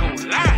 gonna lie.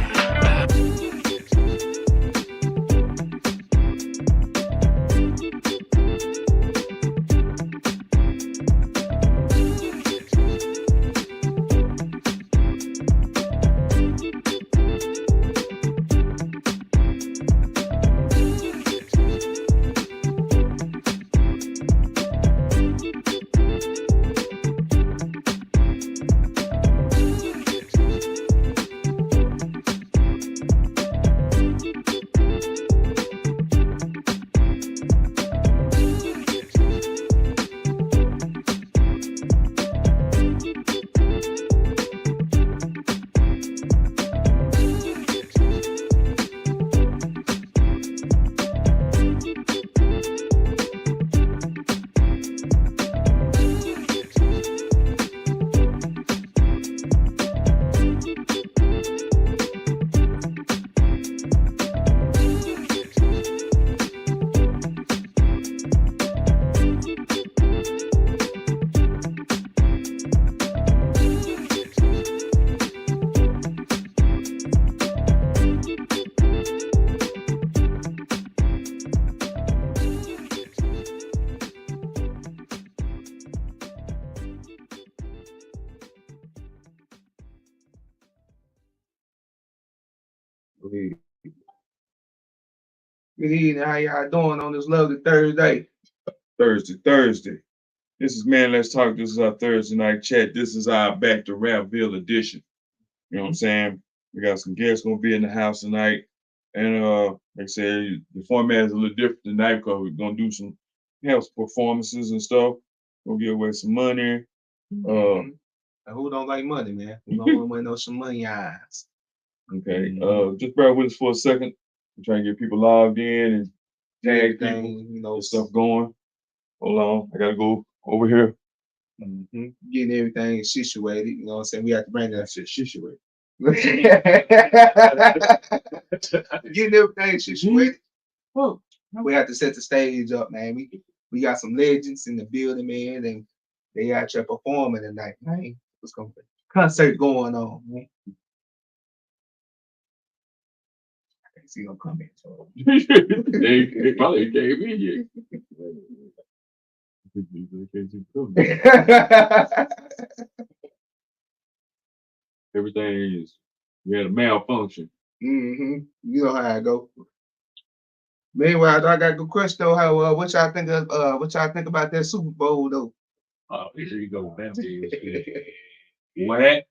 Good evening. How y'all doing on this lovely Thursday? Thursday. This is Man Let's Talk. This is our Thursday night chat. This is our Back to Rapville edition. You know what I'm saying? We got some guests gonna be in the house tonight. And like I said, the format is a little different tonight because we're gonna do some health performances and stuff. We'll give away some money. Who don't like money, man? Who don't want to win some money eyes? Okay. Just bear with us for a second. I'm trying to get people logged in and tag people, get stuff going. Hold on, I gotta go over here. Getting everything situated, you know what I'm saying? We have to bring that shit situated. Getting everything situated. We have to set the stage up, man. We got some legends in the building, man, and they out here performing tonight, man. What's going on? Concert going on, man. I can't see no comments. They probably came in here. Everything is, we had a malfunction. You know how I go. Meanwhile, I got a good question though. How what y'all think about that Super Bowl though? Oh, here you go. What?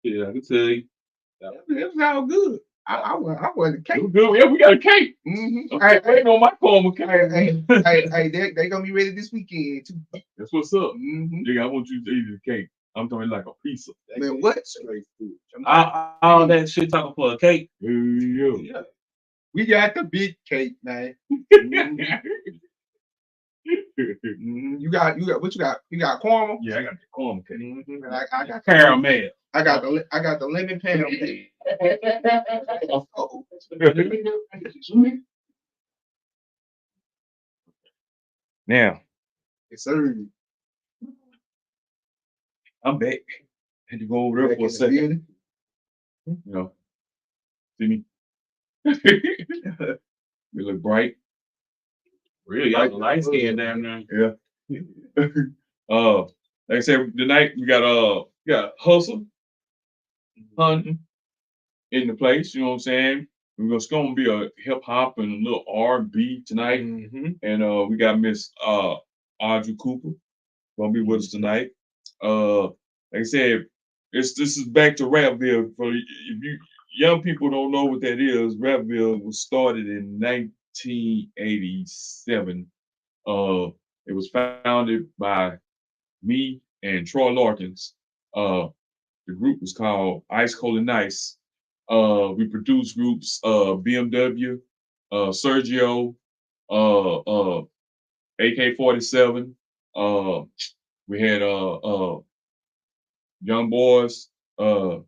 Yeah, I can tell you. It was all good. I want the cake. Good. Yeah, we got a cake. I'm waiting on my corn cake. Hey, they gonna be ready this weekend too. That's what's up. Nigga, I want you to eat the cake. I'm talking like a pizza. Man, what? All that shit talking for a cake. Yeah. We got the big cake, man. You got what you got? You got caramel? Yeah, I got the caramel cake. And I got caramel. I got the lemon pound cake. Now, yes, sir. I'm back. Had to go over there for a second. You know, see me? We look bright. Really, y'all light skin down there. Yeah. Like I said, tonight we got hustle, hunting in the place. You know what I'm saying? It's gonna be a hip hop and a little R&B tonight, and we got Miss Audrey Cooper gonna be with us tonight. Like I said, this is back to Rapville. For if you young people don't know what that is, Rapville was started in 1987. It was founded by me and Troy Larkins. The group was called Ice Cold and Nice. We produced groups BMW, Sergio, AK-47. We had Young Boys. We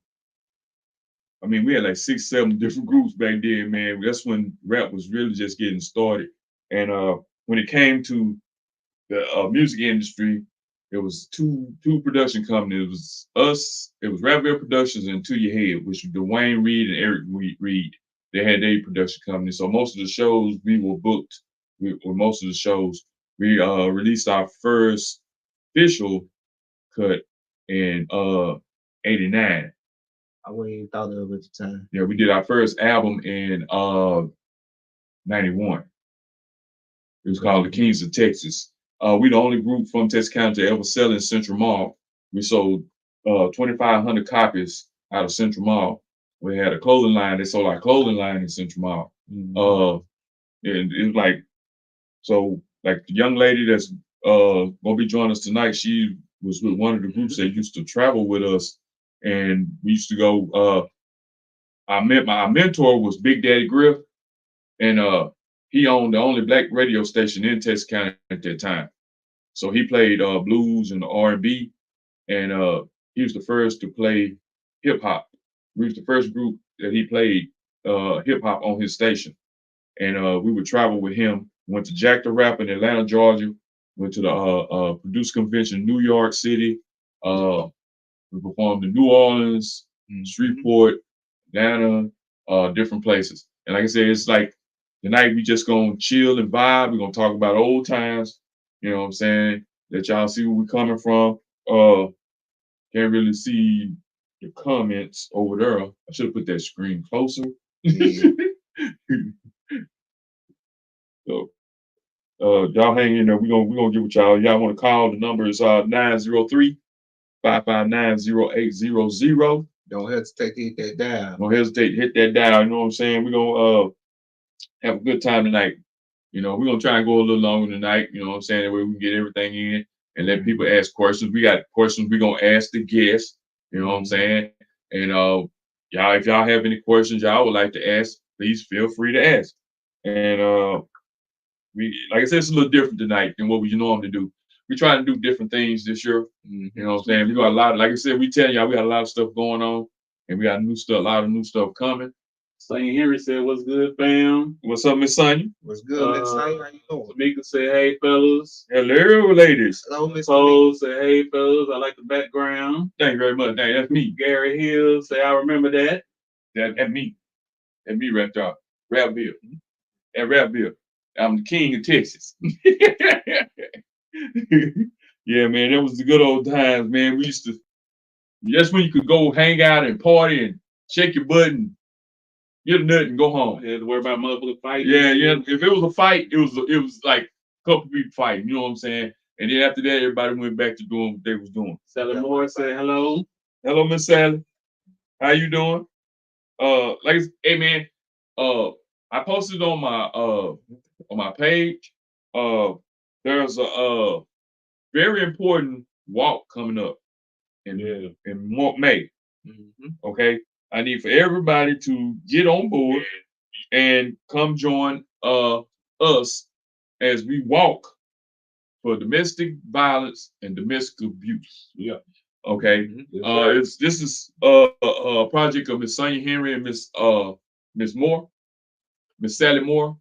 had like 6, 7 different groups back then, man. That's when rap was really just getting started. And when it came to the music industry, it was two production companies. It was us. It was Rapville Productions and To Your Head, which was Dwayne Reed and Eric Reed. They had their production company. So most of the shows we were booked. With most of the shows, we released our first official cut in '89. I wouldn't even thought of it at the time. Yeah, we did our first album in '91. It was called The Kings of Texas. We the only group from Texas County to ever sell in Central Mall. We sold 2,500 copies out of Central Mall. We had a clothing line. They sold our clothing line in Central Mall. And it was like, so like the young lady that's gonna be joining us tonight, she was with one of the groups that used to travel with us, and we used to go. I met my mentor was Big Daddy Griff, and he owned the only black radio station in Texas County at that time. So he played blues and R&B, and he was the first to play hip hop. We was the first group that he played hip hop on his station, and we would travel with him. Went to Jack the Rapper in Atlanta, Georgia. Went to the Producer Convention in New York City. We performed in New Orleans, Shreveport, Atlanta, different places. And like I said, it's like tonight we just gonna chill and vibe. We're gonna talk about old times. You know what I'm saying? Let y'all see where we're coming from. Can't really see the comments over there. I should have put that screen closer. Yeah. So y'all hang in there. We're gonna get with y'all. Y'all want to call, the number is 903-559-0800. Don't hesitate to hit that dial. Don't hesitate to hit that dial. You know what I'm saying? We're gonna have a good time tonight. You know, we're gonna try and go a little longer tonight, you know what I'm saying? That way we can get everything in and let people ask questions. We got questions we're gonna ask the guests, you know what I'm saying? And y'all, if y'all have any questions y'all would like to ask, please feel free to ask. And we, like I said, it's a little different tonight than what we normally do. We try to do different things this year. You know what I'm saying? We got a lot of, like I said, we tell y'all we got a lot of stuff going on, and we got new stuff, a lot of new stuff coming. St. Henry said, "What's good, fam? What's up, Miss Sonya? What's good, Miss Sonya? How you doing? Tamika said, "Hey, fellas." Hello, ladies. Hello, Miss Cole said, "Hey, fellas. I like the background." Thank you very much. Hey, that's me. Gary Hill say, "I remember that." That's me. That's me right there. Rapville. At Rapville. I'm the king of Texas. Yeah, man, that was the good old times, man. We used to, that's when you could go hang out and party and shake your butt and get a nut and go home. You had to worry about motherfuckers fighting. Yeah. If it was a fight, it was like a couple people fighting. You know what I'm saying? And then after that, everybody went back to doing what they was doing. Sally Moore said, "Hello." Hello, Miss Sally. How you doing? Hey man, I posted on my page. There's a very important walk coming up in May. Okay, I need for everybody to get on board and come join us as we walk for domestic violence and domestic abuse. Yeah. Okay. This is a project of Miss Sonya Henry and Miss Moore, Miss Sally Moore,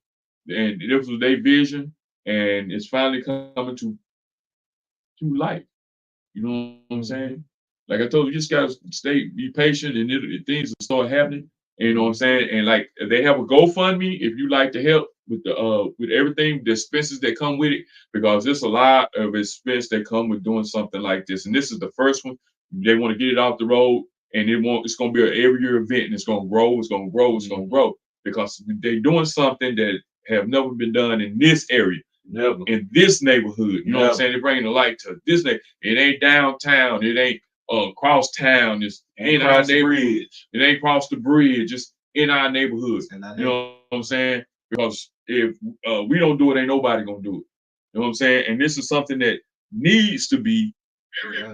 and this was their vision, and it's finally coming to life. You know what I'm saying? Like I told you, just gotta be patient, and things will start happening. You know what I'm saying? And like they have a GoFundMe if you like to help with the with everything, the expenses that come with it, because there's a lot of expense that come with doing something like this. And this is the first one. They want to get it off the road, and it's gonna be an every year event, and it's gonna grow, it's gonna grow, it's gonna grow, because they're doing something that have never been done in this area. Never. In this neighborhood. You know what I'm saying? They're bringing the light to this neighborhood. It ain't downtown. It ain't across town. It's in our neighborhood. It ain't across the bridge. It's in our neighborhood. You know what I'm saying? Because if we don't do it, ain't nobody gonna do it. You know what I'm saying? And this is something that needs to be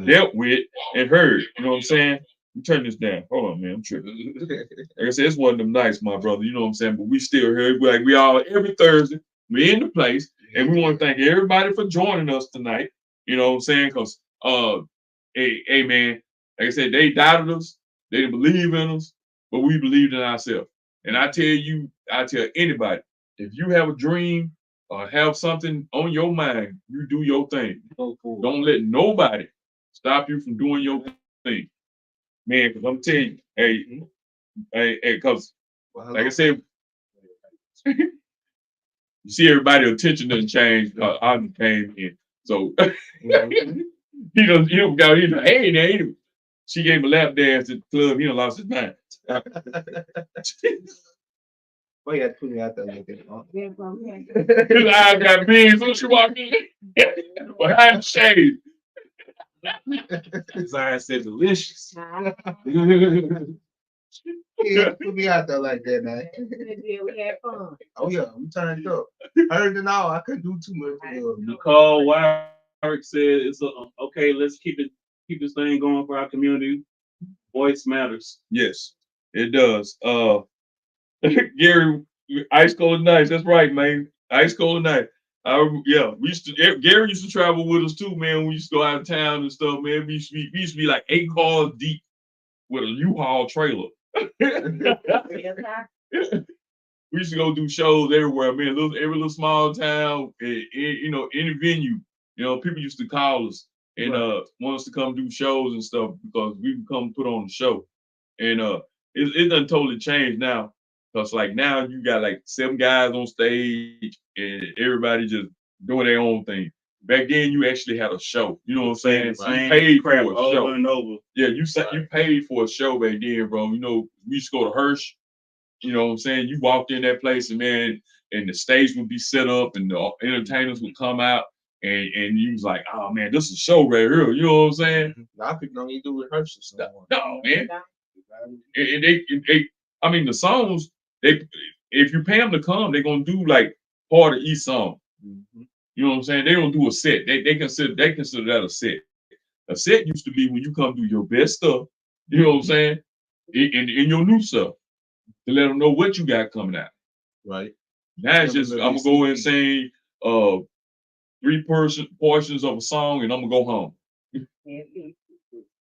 dealt with and heard. You know what I'm saying? You turn this down. Hold on, man. I'm tripping. Like I said, it's one of them nights, my brother. You know what I'm saying? But we still here. Like we all every Thursday. We're in the place. And we want to thank everybody for joining us tonight. You know what I'm saying? Because, hey, man, like I said, they doubted us. They didn't believe in us, but we believed in ourselves. And I tell anybody, if you have a dream or have something on your mind, you do your thing. So cool. Don't let nobody stop you from doing your thing, man. Because I'm telling you, hey, because like I said, you see everybody attention doesn't change. I came in, so he don't got hey, there. She gave him a lap dance at the club. He done lost his mind. Well, you had to put me out there like that. His eyes got big. So she walked in behind the shade. His eyes said delicious. Yeah, put me out there like that, man. We had fun. Oh yeah, I'm turned up. Heard it all. I couldn't do too much. Nicole Wyrick said it's okay. Let's keep this thing going for our community. Voice matters. Yes, it does. Gary, ice cold nights. That's right, man. Ice cold night. Yeah, Gary used to travel with us too, man. We used to go out of town and stuff, man. We used to be like 8 cars deep with a U-Haul trailer. We used to go do shows everywhere, man. Every little small town, any venue. People used to call us and want us to come do shows and stuff because we would come put on the show. And it done totally changed now. Because like now you got like 7 guys on stage and everybody just doing their own thing. Back then you actually had a show. You know what I'm saying? You paid for a show. Over and over. Yeah, you paid for a show back then, bro. We used to go to Hirsch. You know what I'm saying? You walked in that place and man, and the stage would be set up and the entertainers would come out and you was like, oh man, this is a show right here. You know what I'm saying? A lot of people don't even do rehearsals. No, man. And I mean, the songs, if you pay them to come, they're gonna do like part of each song. Mm-hmm. You know what I'm saying? They don't do a set. They consider that a set. A set used to be when you come do your best stuff. You know what I'm saying? In your new stuff to let them know what you got coming out. Right. Now it's just I'm gonna go and sing 3 portions of a song and I'm gonna go home. You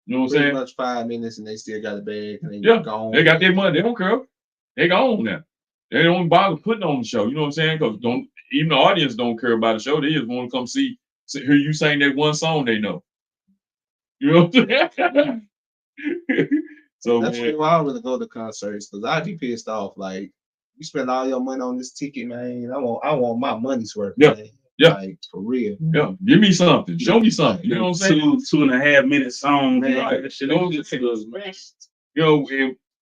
know what I'm saying? Pretty much 5 minutes and they still got a bag and they gone. They got their money. They don't care. They gone now. They don't bother putting on the show. You know what I'm saying? Because even the audience don't care about the show. They just want to come hear you sing that one song they know. You know what I'm saying? So that's why I don't really go to concerts because I'd be pissed off. Like you spend all your money on this ticket, man. I want my money's worth. Yeah. Man. Yeah. Like for real. Yeah. Give me something. Show me something. You know what I'm saying? 2.5 minute song. Man, Right. That shit and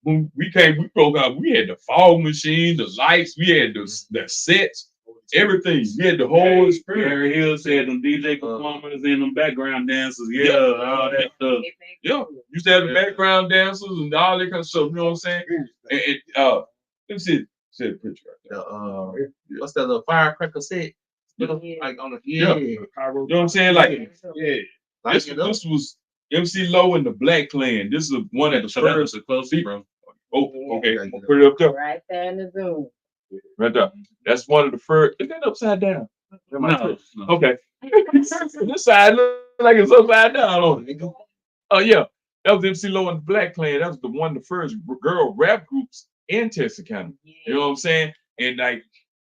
when we broke out, we had the fog machine, the lights, we had the sets, everything. We had the whole experience. Gary Hill said them DJ performers and them background dancers. Yeah, all that stuff. Yeah. Used to have the background dancers and all that kind of stuff. You know what I'm saying? And let me see the picture right there. What's that little firecracker set? Like on the You know what I'm saying? Like this was MC Low and the Black Clan. This is one of the first. Bro. Oh, okay. I'll put it up there. Right there in the Zoom. Right there. That's one of the first. Is that upside down? No. Okay. This side looks like it's upside down on it. Oh yeah. That was MC Low and the Black Clan. That was one of the first girl rap groups in Texarkana. You know what I'm saying? And like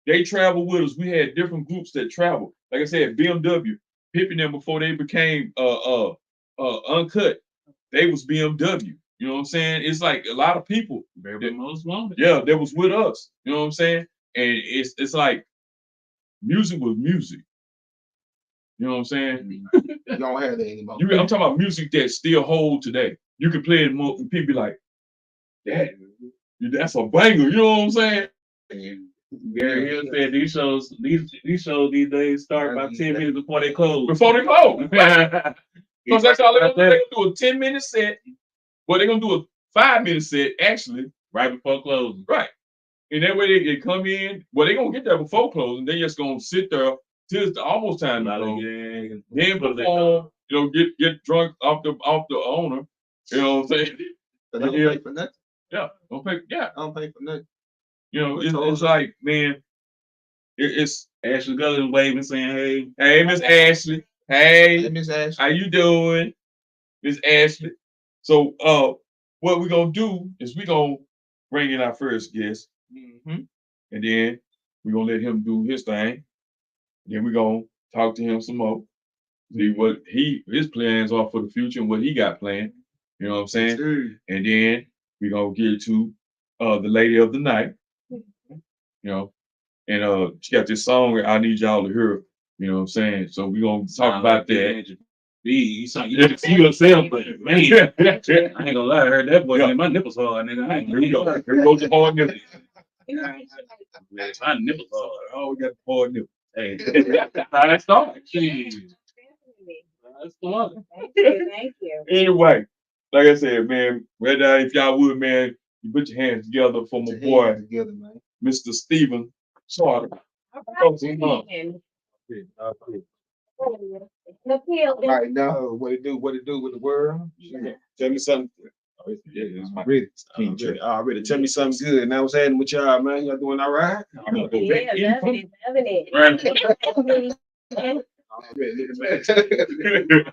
they traveled with us. We had different groups that traveled. Like I said, BMW, Pippin them before they became Uncut. They was BMW. You know what I'm saying? It's like a lot of people. Most wanted. Yeah, that was with us. You know what I'm saying? And it's like music was music. You know what I'm saying? You don't have that anymore. I'm talking about music that still hold today. You can play it more and people be like, that's a banger. You know what I'm saying? Gary Hill said these shows these days start about 10 minutes before they close. Before they close. Because that's all they're gonna do. A 10-minute set. Well, they're gonna do a 5-minute set actually right before closing. Right. And that way they come in. Well, they're gonna get there before closing. They just gonna sit there till it's almost time to close. Then perform, get drunk off the owner. You know what I'm saying? But don't pay for nothing. Yeah. Don't pay. Yeah. I don't pay for nothing. You know, it's like, man, it's Ashley Gullin waving saying, hey, Miss Ashley. Hey, Miss Ashley. How you doing? Miss Ashley. So what we're gonna do is we're gonna bring in our first guest. Mm-hmm. And then we're gonna let him do his thing. Then we're gonna talk to him some more. See what his plans are for the future and what he got planned. You know what I'm saying? And then we're gonna get to the lady of the night. You know, and she got this song I need y'all to hear. You know what I'm saying? So we're gonna talk about that. You yourself, but man, I ain't gonna lie, I heard that voice and my nipples hard, nigga. I ain't Here we go. Here goes the hard nipple. my nipples hard. Oh, we got the hard nipple. Hey, how that start? That's the Thank you. Anyway, like I said, man, right now, if y'all would, man, you put your hands together for my boy, together, man. Mr. Stephen Charter. Right now, what it do with the world? Tell me something. It's my ready. Already. Tell me something good. Now what's happening with y'all, man? Y'all doing all right? I'm gonna go Yeah, back loving it.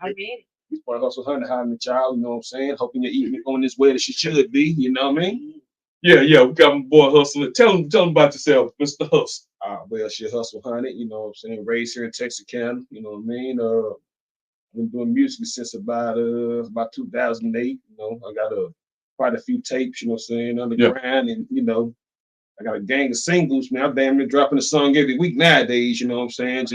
Already. Part hustle hunter having a child, you know what I'm saying? Hoping you're eating on this way that she should be, you know what I mean? Yeah, we got my boy hustling. Tell him about yourself, Mr. Hustle. Well, she hustle hunter, you know what I'm saying? Raised here in Texarkana, you know what I mean? Been doing music since about 2008. You know, I got quite a few tapes, you know what I'm saying, underground, and you know, I got a gang of singles, man. I'm damn near dropping a song every week nowadays, you know what I'm saying?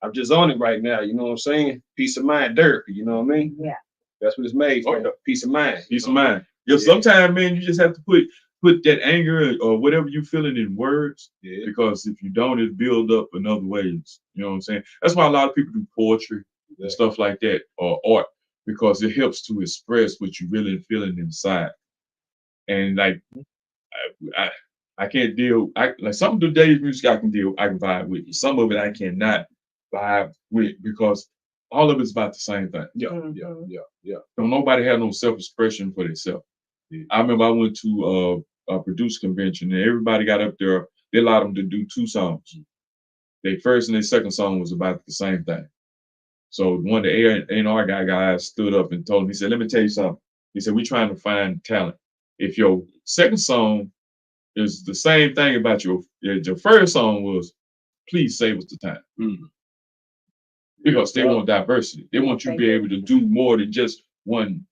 I'm just on it right now, you know what I'm saying? Peace of mind, dirt, you know what I mean? Yeah. That's what it's made for. Peace of mind. Peace of mind. Yeah, sometimes, man, you just have to put that anger or whatever you feeling in words. Yeah. Because if you don't, it build up in other ways. You know what I'm saying? That's why a lot of people do poetry and stuff like that, or art, because it helps to express what you really feeling inside. And like I can't deal. Like some of the days music I can vibe with. Some of it I cannot vibe with because all of it's about the same thing. Yeah. Don't nobody have no self-expression for themselves. Yeah. I remember I went to a producer convention and everybody got up there. They allowed them to do 2 songs. Their first and their second song was about the same thing. So one of the A&R guys stood up and told him, he said, "Let me tell you something." He said, "We're trying to find talent. If your second song is the same thing about your first song was, please save us the time." Mm-hmm. Because they want diversity. They want you to be able to do more than just one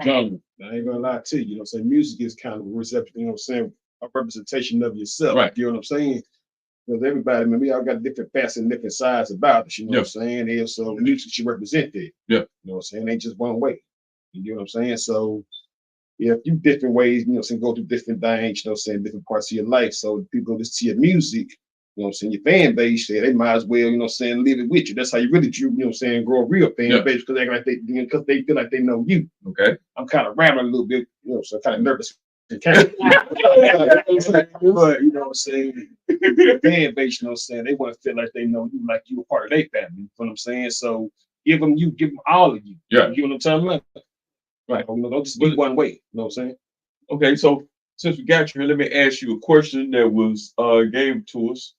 genre. I ain't gonna lie to you, you know what I'm saying? Music is kind of a reception, you know what I'm saying? A representation of yourself. Right. You know what I'm saying? Because everybody, man, we all got different facets and different sides about us, you know what I'm saying? And so music should represent that. Yeah. You know what I'm saying? It ain't just one way. You know what I'm saying? So yeah, a few different ways, you know what I'm saying, go through different things, you know what I'm saying, different parts of your life. So people go to see your music, you know what I'm saying, your fan base, they might as well, you know what I'm saying, live it with you. That's how you really, you know what I'm saying, grow a real fan base because they feel like they know you. Okay. I'm kind of rambling a little bit, you know, so kind of nervous. But you know what I'm saying, the fan base, you know what I'm saying, they want to feel like they know you, like you a part of their family. You know what I'm saying? So give them all of you. Yeah. You know what I'm talking about? Right. You know, don't just be one way. You know what I'm saying? Okay, so since we got you here, let me ask you a question that was gave to us.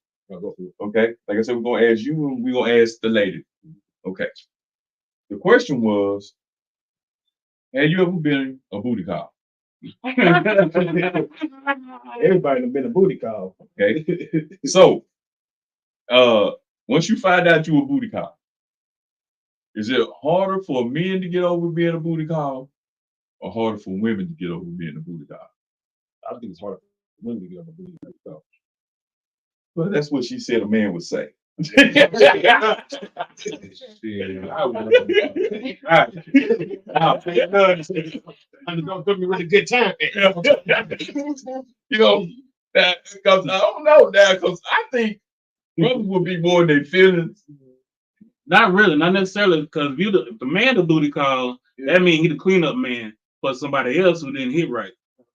Okay. Like I said, we're gonna ask you and we're gonna ask the lady. Okay. The question was, have you ever been a booty call? Everybody done been a booty call. Okay. So once you find out you a booty call, is it harder for men to get over being a booty call or harder for women to get over being a booty call? I think it's harder for women to get over booty call. Well, that's what she said a man would say. Don't give me really good time. You know, because I don't know now, because I think brothers would be more in their feelings. Not really, not necessarily, because if the man the booty call, that means he the cleanup man for somebody else who didn't hit right.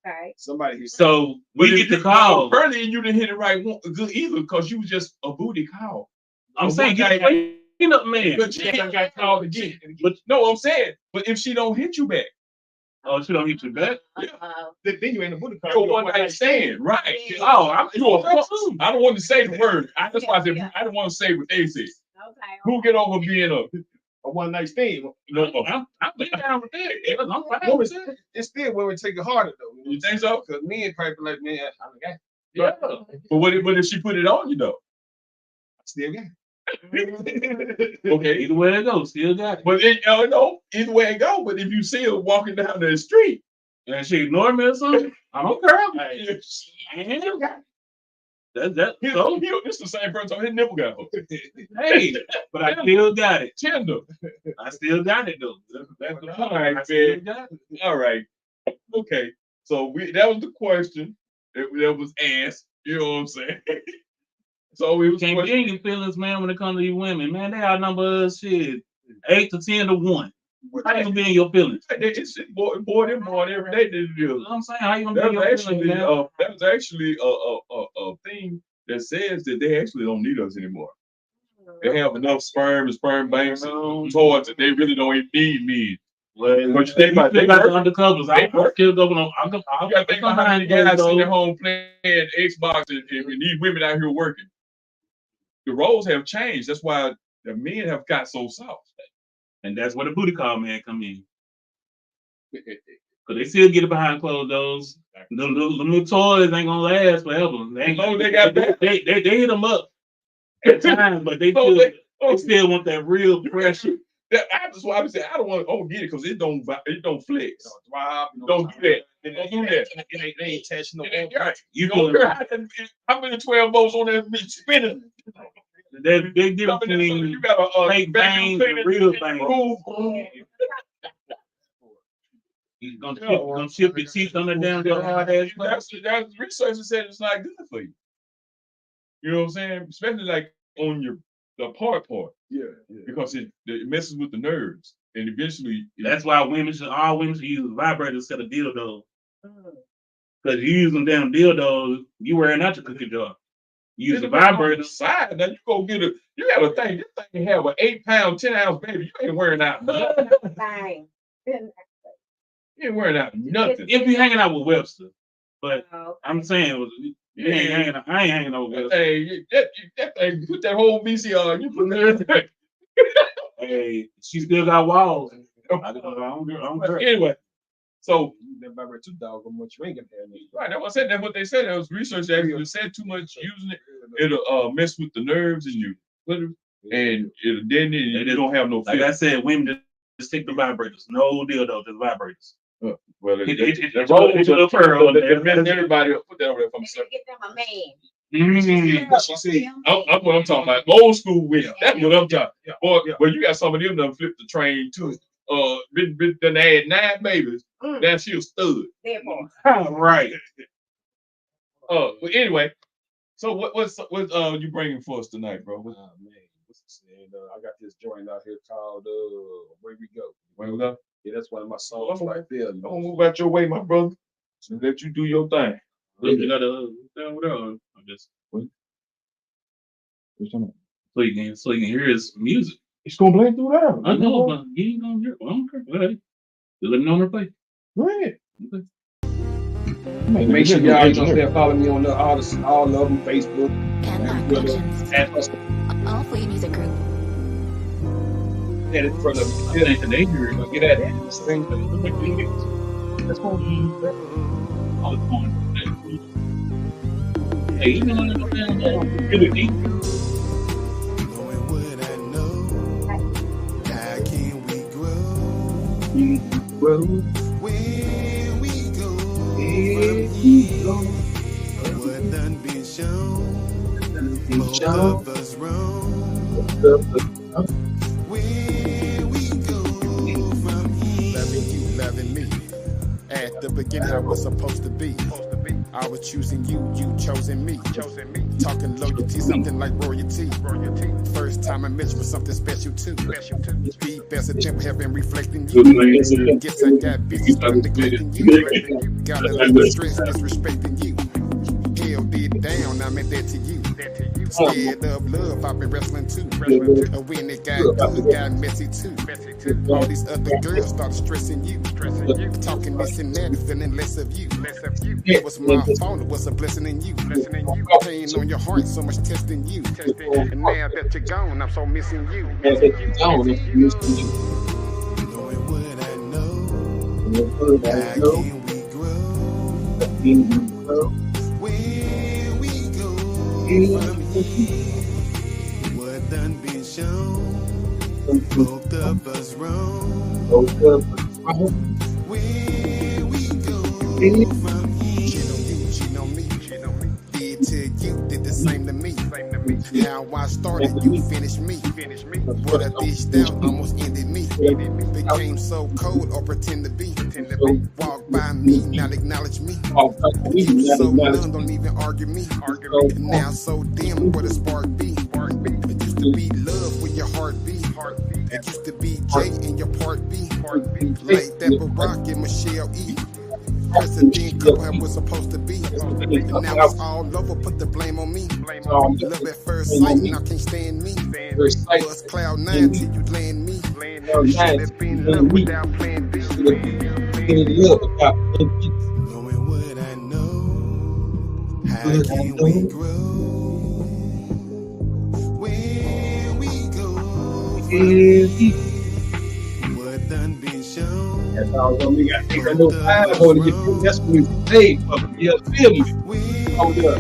Okay. So we get the call. Apparently, you didn't hit it right good either, because you was just a booty call. I'm saying get the cleanup man. But she got called again. But no, I'm saying, but if she don't hit you back. Oh, she don't hit you back? Then you ain't a booty call. You're one night stand, right? Oh, you're a fuck. I don't want to say the word. That's why I said I don't want to say what they said. Okay. Who get over being a one night stand? No, I'm down with that. I'm fine. No, it's still where we take it harder though. You think so? Because men probably like, man, I'm a guy. Yeah. But if she put it on you though? Still gay. Okay. Either way it goes, still got it. But then, no, either way it go. But if you see her walking down the street, And she ignore me or something, I don't care. That so it's the same person. His nipple got hooked. hey, but I still got it. Tender. I still got it though. That's the point. All right, I still man. got it. All right. Okay. So that was the question that was asked. You know what I'm saying? So we was Can't be in your feelings, man, when it comes to these women. Man, they outnumber us shit 8 to 10 to 1. How you gonna be in your feelings? It's boy, them more every day than it You know is. what I'm saying? How you gonna be That in was your actually feelings, man? that was actually a thing that says that they actually don't need us anymore. They have enough sperm and sperm banks and toys that they really don't even need me. Well, What you think about they they got the work? undercovers. I still go on. I You gotta think about how many guys sitting at home playing Xbox and these women out here working. The roles have changed. That's why the men have got so soft. And that's where the booty call man come in. Cause they still get it behind closed doors. The little toys ain't gonna last forever. They got that. They hit them up at times, but they still want that real pressure. That's why I said I don't want to get it because it don't flex. Don't do that. Don't do that. They ain't touching no Right. You don't care how many 12 volts on that bitch spinning. There's a big difference between You got a fake vacuum bangs and cleaner real in bangs. your room. You're gonna chip your teeth on the damn hard ass. That's research that said it's not good for you. You know what I'm saying? Especially like on the part. Yeah. Because it messes with the nerves. And eventually That's why all women should use vibrators instead of dildos. Because you using damn dildos, you wearing out your cookie jar. You use the vibrator. Side. Now you go get you gotta think this thing have an 8-pound, 10-ounce baby. You ain't wearing out nothing. Fine. You ain't wearing out nothing. If you hanging out with Webster. But Oh, I'm saying you ain't hanging out. I ain't hanging out with Webster. Hey, that thing, put that whole VCR, you put that. Hey, she still got walls. I don't care. Anyway, so That vibrate too dog much ring in there. right, that's what I said. That's what they said. That was research that actually said too much using it, it'll mess with the nerves and you and you don't have no Like feel. I said, women just stick to vibrators. No dildo, just vibrators. Well, It's a little pearl. Everybody put that over there for me. get them a man. She said, I'm what I'm talking about. Old school women. That's what I'm talking about. Boy, you got some of them that flipped the train too. Then they had 9 babies. Now she a stud. Therefore, Right. But anyway, so what's you bringing for us tonight, bro? man, what's it saying? I got this joint out here called Where We Go. Where we go? Yeah, that's one of my songs right there. I'm gonna move out your way, my brother. So let you do your thing. You gotta whatever. Just so you can hear his music. It's gonna blink through that. I know, but you ain't gonna hear it. I don't care. Go ahead. Just let me know on replay. Go ahead. Okay. Make sure y'all follow me on all of them, Facebook. Maqn Productions. All for your music group. Headed for the They hear it. get at it. Sing. That's what I was going. Hey, you know what I'm saying? Really deep. Knowing what I know, how can we grow? Where we go from here, what done been shown, most of us wrong. Where we go from here, loving you, loving me. At the beginning, I was supposed to be. I was choosing you, you chosen me. Talking loyalty, something like royalty. First time I met you was something special too. Deep as a temple have been reflecting you. Guess I got busy, started neglecting you. Got a little stress, disrespecting you. Held it down, I'm in debt to you. Scared of love, I've been wrestling too. When it got good, got messy too. All these other girls start stressing you. Talking this and that, feeling less of you. It was my fault, it was a blessing in you. Pain on your heart, so much testing you. And now that you're gone, I'm so missing you. Knowing what I know, how can we grow? Where we go from here, what done shown, both of us wrong. Where we go from here? Cheat on me. Did to you, did the same to me. How I started, you finished me. What I dished out almost ended me. Became so cold or pretend to be. Walk by me, not acknowledge me. You so none, don't even argue me. Now so dim, where the spark be. It used to be love with your heart beat. It used to be J in your part B. Like that Barack and Michelle E. President couple was supposed to be. And now it's all over, put the blame on me. Love at first sight, now can't stand me. Was cloud 9 till you land me. Should have been love without plan B. Knowing what I know, how can we grow? Where we go what done been shown. That's all we got. Take a little time on you. That's what we paid for. You feel me? Oh, yeah.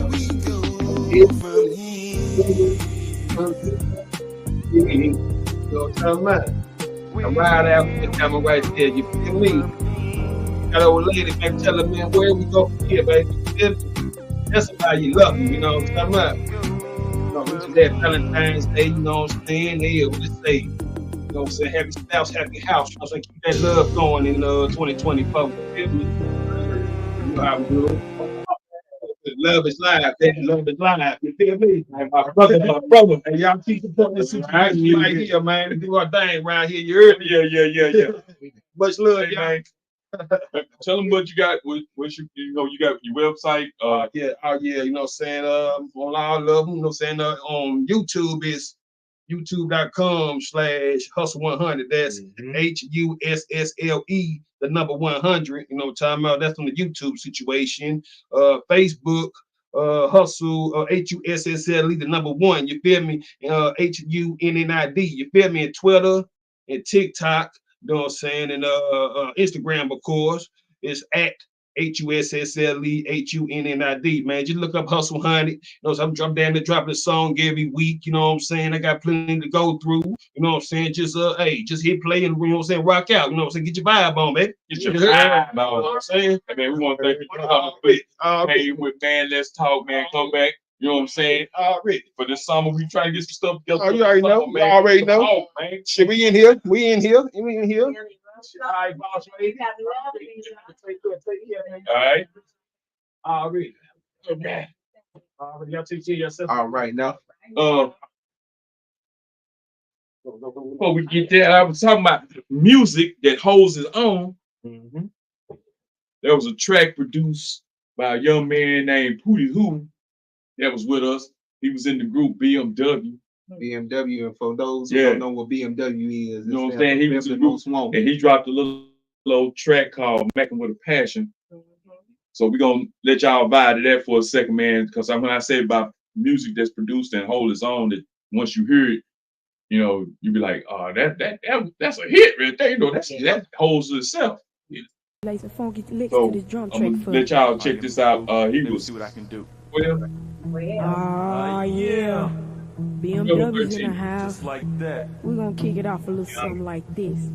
You know what I'm talking about? I'm right after the camera right there. You feel me? That old lady back telling me where we go from here, baby. You feel me? That's how you love me. You know what I'm talking about? You know, we just had Valentine's Day. You know what I'm saying? Hey, what it say? You know what I'm saying? Happy spouse, happy house. I was like, keep that love going in 2024. You feel me? You know how we do. Love is live. Love is live. You feel me? Like my brother. And y'all keep supporting this situation right here, man. We do our thing around here. You heard me? Yeah. Much love, y'all. Tell them what you got. What you got your website. You know what I'm saying? On all of them, you know what I'm saying? On YouTube is youtube.com/hustle100. That's HUSSLE, the number 100. You know what I'm talking about? That's on the YouTube situation. Facebook, hustle, HUSSLE, the number 1. You feel me? HUNNID. You feel me? And Twitter and TikTok. You know what I'm saying? And Instagram, of course, is at HUSSLE HUNNID. Man, just look up Hustle 100. You know, so I'm down there dropping a song every week. You know what I'm saying? I got plenty to go through. You know what I'm saying? Just just hit play and, you know what I'm saying, rock out. You know what I'm saying? Get your vibe on, baby. Get your vibe on. You know what I'm saying? Hey, man, we want to thank you for coming with. Hey, with Man, Let's Talk, man. Come back. You know what I'm saying? Already. For this summer, we trying to get some stuff together. Oh, you already know. You already know. Oh, man. Shit, we in here. We in here. All right, boss lady. All right. Already. Okay. Y'all take care of yourself. All right, now. Before we get there, I was talking about music that holds its own. Mm-hmm. There was a track produced by a young man named Pootie Who that was with us. He was in the group BMW. BMW, and for those who don't know what BMW is, you know what I'm saying? He was the most wanted. And he dropped a little track called Maqn with a Passion. So we're gonna let y'all vibe to that for a second, man. Because when I say about music that's produced and hold its own, that once you hear it, you know, you be like, oh, that's a hit right there. You know, that holds itself. So I'm gonna let y'all check this out. He was. See what I can do. Well, yeah. BMW's in the house. Just like that. We're gonna kick it off a little something like this.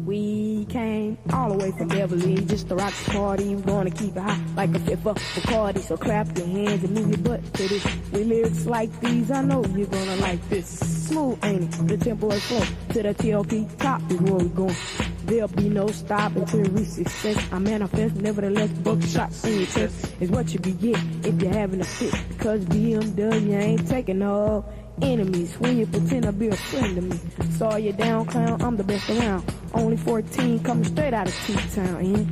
We came all the way from Beverly just to rock the party. We're gonna keep it hot like a fifth of Bacardi. So clap your hands and move your butt to this. With lyrics like these, I know you're gonna like this. Smooth, ain't it? The tempo is flow to the TLP top is where we're going. There'll be no stop until we reach success. I manifest, nevertheless, buckshots in your chest is what you be getting if you're having a fit. Because BMW ain't taking no enemies when you pretend to be a friend to me. Saw you down, clown, I'm the best around. Only 14 coming straight out of T-Town,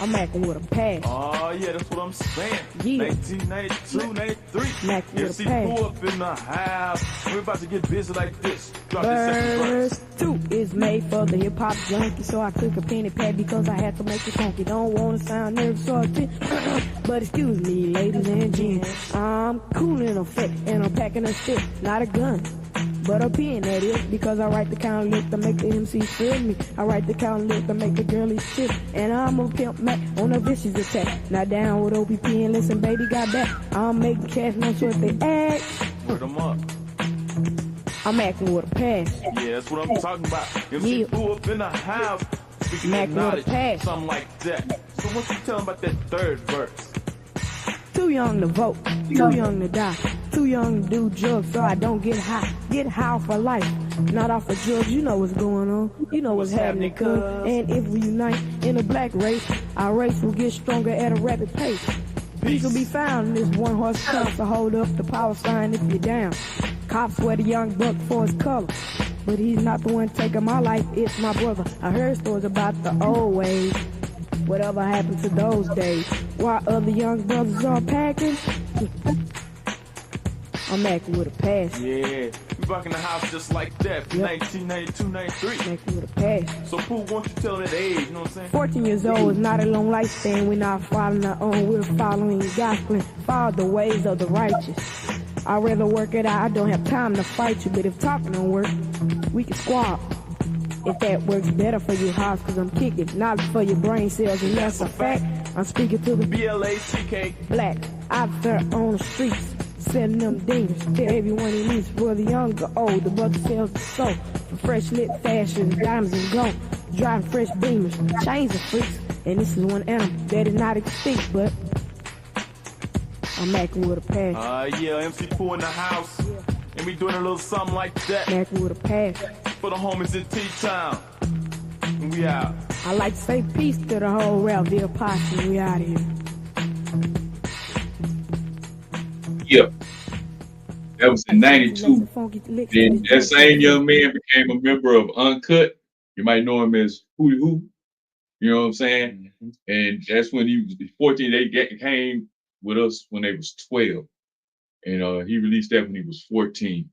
I'm acting with a pass. Oh, yeah, that's what I'm saying. Yeah. 1992, 93. Acting with a see, pass. pull up in the house. We're about to get busy like this. Drop Verse 2 is made for the hip-hop junkie, so I took a penny pad because I had to make it funky. Don't want to sound nervous or but excuse me, ladies and gents. I'm cool in effect, and I'm packing a stick, not a gun. But a pen, that is, because I write the kind of lick to make the MC feel me. I write the kind of lick to make the girlies shift. And I'm a pimp Mac on a vicious attack. Not down with OPP and listen, baby, got back. I'm making cash, no sure if they ask. Put them up. I'm acting with a passion. Yeah, that's what I'm talking about. MC Yeah. Pooh up in the house. Speaking Maqn of with a knowledge, passion. something like that. So what you tell 'em about that third verse? Too young to vote, too young to die, too young to do drugs so I don't get high. Get high for life, not off of drugs. You know what's going on, you know what's happening, cuz. And if we unite in a black race, our race will get stronger at a rapid pace. Peace will be found in this one horse town, so hold up the power sign if you're down. Cops wear the young buck for his color, but he's not the one taking my life, it's my brother. I heard stories about the old ways. Whatever happened to those days? While other young brothers are packing, I'm acting with a passion. Yeah, we back in the house just like that from Yep. 1992, 93. Acting with a passion. So Pooh, won't you tell that age, you know what I'm saying? 14 years old is not a long lifespan. We're not following our own, we're following gospel. Follow the ways of the righteous. I'd rather work it out. I don't have time to fight you, but if talking don't work, we can squab. If that works better for your house, cause I'm kicking, not for your brain cells, and that's a fact. I'm speaking to the BLACK. black out there on the streets, selling them demons. Tell everyone he needs, whether young or old, the brother sells the soul. For fresh lit fashion, diamonds and gold, driving fresh beamers, chains of freaks. And this is one animal that is not extinct, but I'm acting with a passion. Yeah, MC Pooh in the house. And we doing a little something like that I'm acting with a passion. for the homies in T-Town. And we out. I like to say peace to the whole Rapville posse. We out here. Yeah. That was in 92. Then that same young man became a member of Uncut. You might know him as Hootie Hoo. You know what I'm saying? And that's when he was 14. They came with us when they was 12. And he released that when he was 14.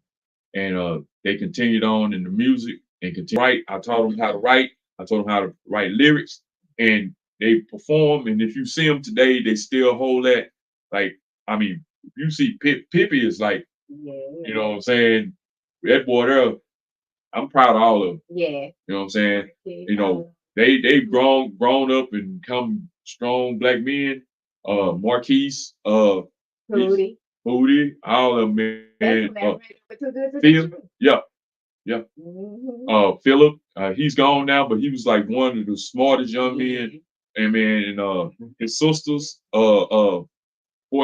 And they continued on in the music and continued to write. I taught them how to write. I taught them how to write lyrics. And they perform. And if you see them today, they still hold that. Like, I mean, if you see Pippi is like, you know what I'm saying? That boy there, I'm proud of all of them. Yeah. You know what I'm saying? You know, they grown up and become strong black men. Marquise, Rudy. Booty, all of them, man. Phil, yeah. Philip, he's gone now, but he was like one of the smartest young men. And man, and his sisters, 4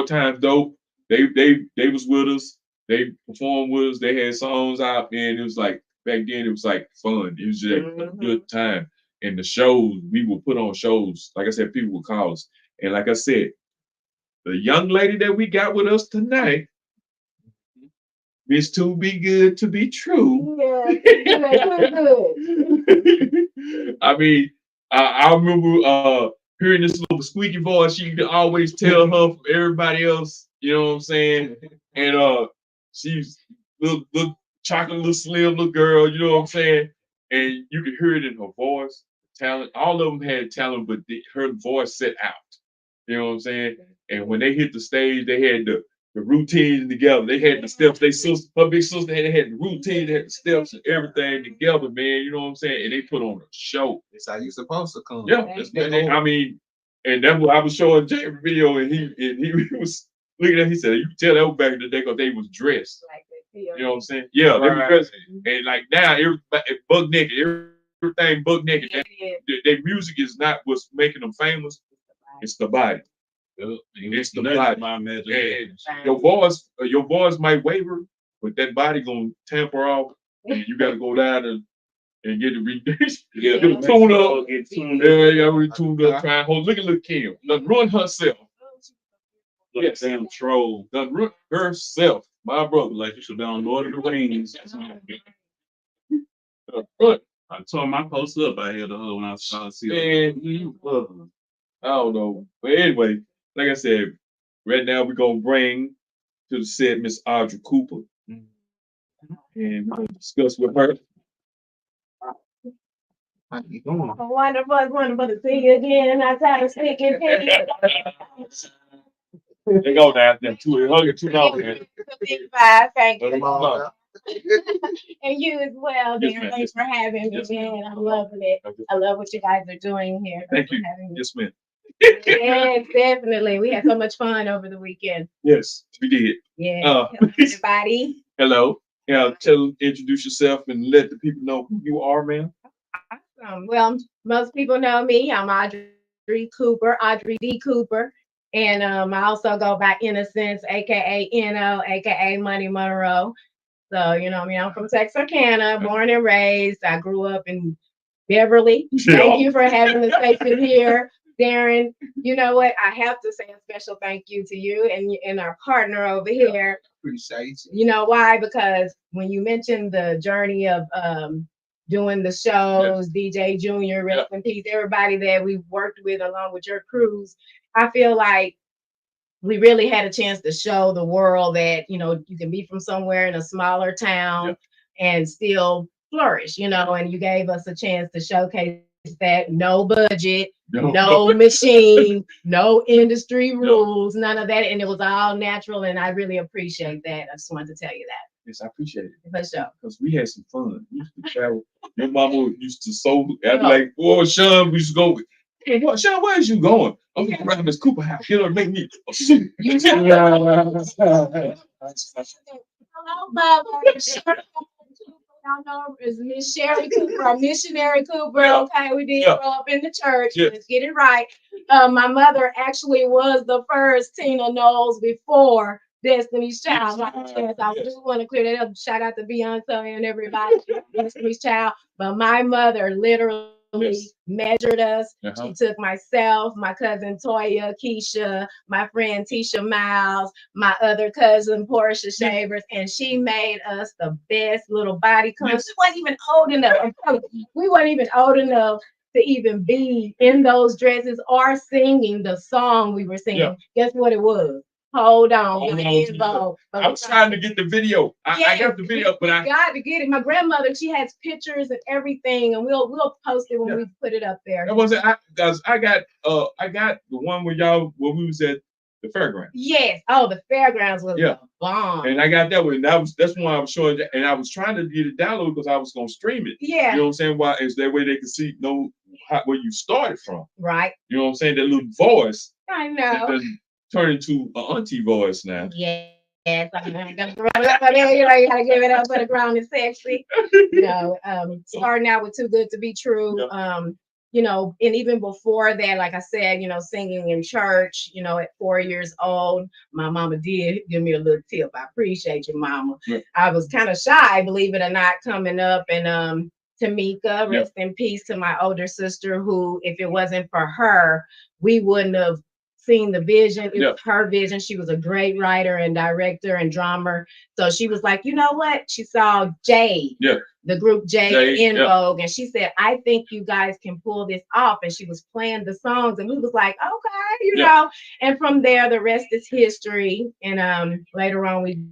Times Dope, they was with us. They performed with us. They had songs out, man. It was like back then. It was like fun. It was just a good time. And the shows, we would put on shows. Like I said, people would call us. And like I said, the young lady that we got with us tonight, Miss Too Be Good to Be True. I mean, I remember hearing this little squeaky voice. You could always tell her from everybody else. You know what I'm saying? And she's little chocolate, little slim little girl. You know what I'm saying? And you could hear it in her voice, talent. All of them had talent, but her voice set out. You know what I'm saying? And when they hit the stage, they had the routine together. They had the steps. Her big sister had the routine, they had the steps and everything together, man. You know what I'm saying? And they put on a show. That's how you supposed to come. Yeah, I mean, and that's what I was showing Jay video, and he was looking at. He said, "You can tell that was back in the day because they was dressed." You know what I'm saying? Yeah, they were dressed, and like now, everybody buck naked, everything buck naked. Their music is not what's making them famous. It's the body. It's the body. My imagination. Your voice might waver, but that body gonna tamper off, and you got to go down and get the tune up. We tuned up. Trying to look at little Kim. Done run herself. Yes, damn troll. Done run herself. My brother, Like you should be on Lord of the Rings. run. I tore my post up out here when I saw see And I don't know, but anyway, like I said, right now we're gonna bring to the set Miss Audrey Cooper, and we're gonna discuss with her. How you doing? Wonderful to see you again. I try to speak in peace. They go down there, $200. 55, thank you. Come on now. And you as well, Yes, dear. ma'am. Thanks for having me, Yes, ma'am. man. I'm loving it. I love what you guys are doing here. Thank Thanks for you. having me. Yes, ma'am. Yes, definitely. We had so much fun over the weekend. Yes, we did. Yeah. Uh, Hello, everybody. Hello. Introduce yourself and let the people know who you are, man. Well, most people know me. I'm Audrey Cooper, Audrey D. Cooper. And I also go by Innocence, aka Inno, aka Money Monroe. So, you know, I mean, I'm from Texarkana, born and raised. I grew up in Beverly. Thank you for having the station here, Darren. You know what? I have to say a special thank you to you and our partner over here. Appreciate you. You know why? Because when you mentioned the journey of doing the shows, DJ Junior, rest in peace, everybody that we've worked with along with your crews, I feel like we really had a chance to show the world that, you know, you can be from somewhere in a smaller town and still flourish, you know, and you gave us a chance to showcase that. No budget, no machine, no industry rules, none of that. And it was all natural. And I really appreciate that. I just wanted to tell you that. Yes, I appreciate it. For sure. Because we had some fun. We used to travel. Your mama used to I'd be like, boy, Sean, we used to go. Hey, what, Sean, where is you going? I'm going around Miss Cooper house. You know, make me a soup. Hello, Bubba. Y'all know is Miss Sherry Cooper or Missionary Cooper. Okay, we did grow up in the church. Let's get it right. My mother actually was the first Tina Knowles before Destiny's Child. I just want to clear that up. Shout out to Beyonce and everybody. Destiny's Child. But my mother literally measured us. She took myself, my cousin Toya, Keisha, my friend Tisha Miles, my other cousin Portia Shavers, and she made us the best little body cones. We weren't even old enough. We weren't even old enough to even be in those dresses or singing the song we were singing. Guess what it was? Hold on. I was trying to get the video. I got the video, but I got to get it. My grandmother, she has pictures and everything, and we'll post it when we put it up there. That wasn't because I got the one where we was at the fairgrounds. Yes. Oh, the fairgrounds was a bomb. And I got that one. That's one I was showing, and I was trying to get it downloaded because I was gonna stream it. Yeah. You know what I'm saying? Why is that way they can know where you started from? Right. You know what I'm saying? That little voice. I know. Turn into an auntie voice now. Yes, I'm gonna you gotta give it up for the ground is sexy. You know, starting out with Too Good to Be True. You know, and even before that, like I said, you know, singing in church, you know, at 4 years old, my mama did give me a little tip. I appreciate you, mama. I was kind of shy, believe it or not, coming up, and Tamika, rest in peace to my older sister, who, if it wasn't for her, we wouldn't have seen the vision. It was her vision. She was a great writer and director and drummer. So she was like, you know what? She saw Jade, the group Jade in Vogue, and she said, I think you guys can pull this off. And she was playing the songs, and we was like, okay, you know. And from there, the rest is history. And later on, we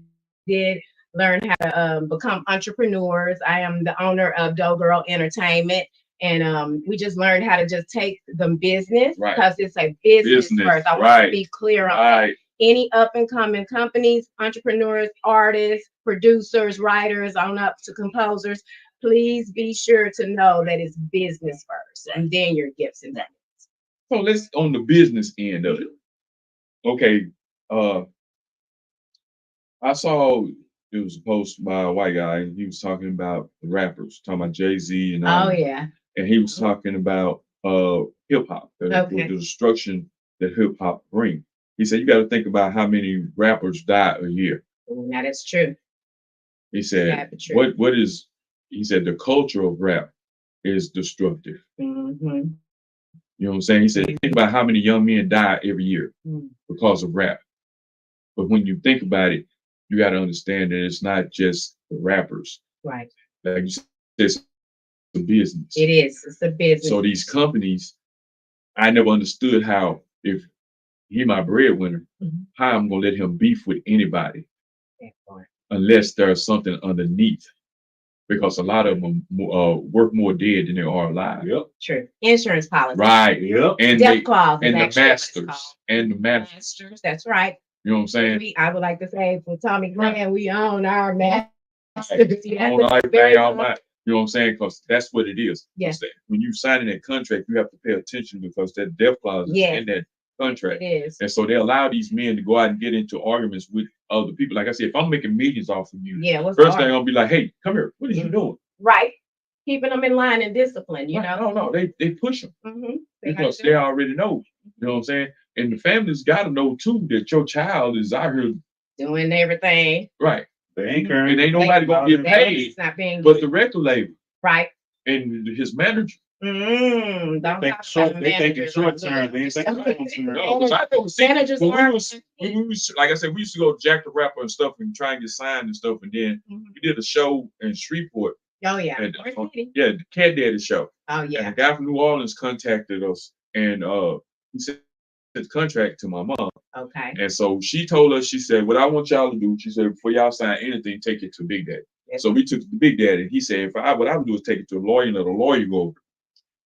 did learn how to become entrepreneurs. I am the owner of Dough Girl Entertainment. And we just learned how to just take the business because it's a business first. I want to be clear on that. Any up and coming companies, entrepreneurs, artists, producers, writers, on up to composers, please be sure to know that it's business first and then your gifts and that. So let's on the business end of it. Okay. I saw it was a post by a white guy. He was talking about the rappers, talking about Jay-Z and all. Oh yeah. And he was talking about hip hop, the destruction that hip hop brings. He said you got to think about how many rappers die a year. Now that's true. He said what is? He said the culture of rap is destructive. Mm-hmm. You know what I'm saying? He said think about how many young men die every year because of rap. But when you think about it, you got to understand that it's not just the rappers. Right. Like you said, it's a business. It is. It's a business. So these companies, I never understood how, if he my breadwinner, how I'm gonna let him beef with anybody unless there's something underneath. Because a lot of them work more dead than they are alive. Yep. True. Insurance policy. Right. Yep. And death clause. And the masters. And the masters. That's right. You know what I'm saying? I would like to say for Tommy Grant, we own our masters. Own everything all my. You know what I'm saying? Because that's what it is. Yes. When you sign in that contract, you have to pay attention because that death clause is in that contract. It is. And so they allow these men to go out and get into arguments with other people. Like I said, if I'm making millions off of you, Yeah, what's first hard? thing I'll be like, hey, come here. What are you Mhm. doing? Right. Keeping them in line and discipline, you Right. know. No, they push them They because they already know. You know what I'm saying? And the family's got to know too that your child is out here, doing everything. right? They ain't And caring. ain't nobody gonna get paid It's not being but the record label right. and his manager. Don't They talk short, about they thinking managers short like term. They ain't thinking long term. No, because I know Managers when are- we was, like I said, we used to go to Jack the Rapper and stuff and try and get signed and stuff. And then we did a show in Shreveport. Oh yeah. And, North City. yeah, the Cat Daddy show. Oh And yeah. the guy from New Orleans contacted us and he sent his contract to my mom. Okay. And so she told us, she said, what I want y'all to do, she said, before y'all sign anything, take it to Big Daddy. Yes. So we took it to Big Daddy. He said, what I would do is take it to a lawyer and let a lawyer go over it.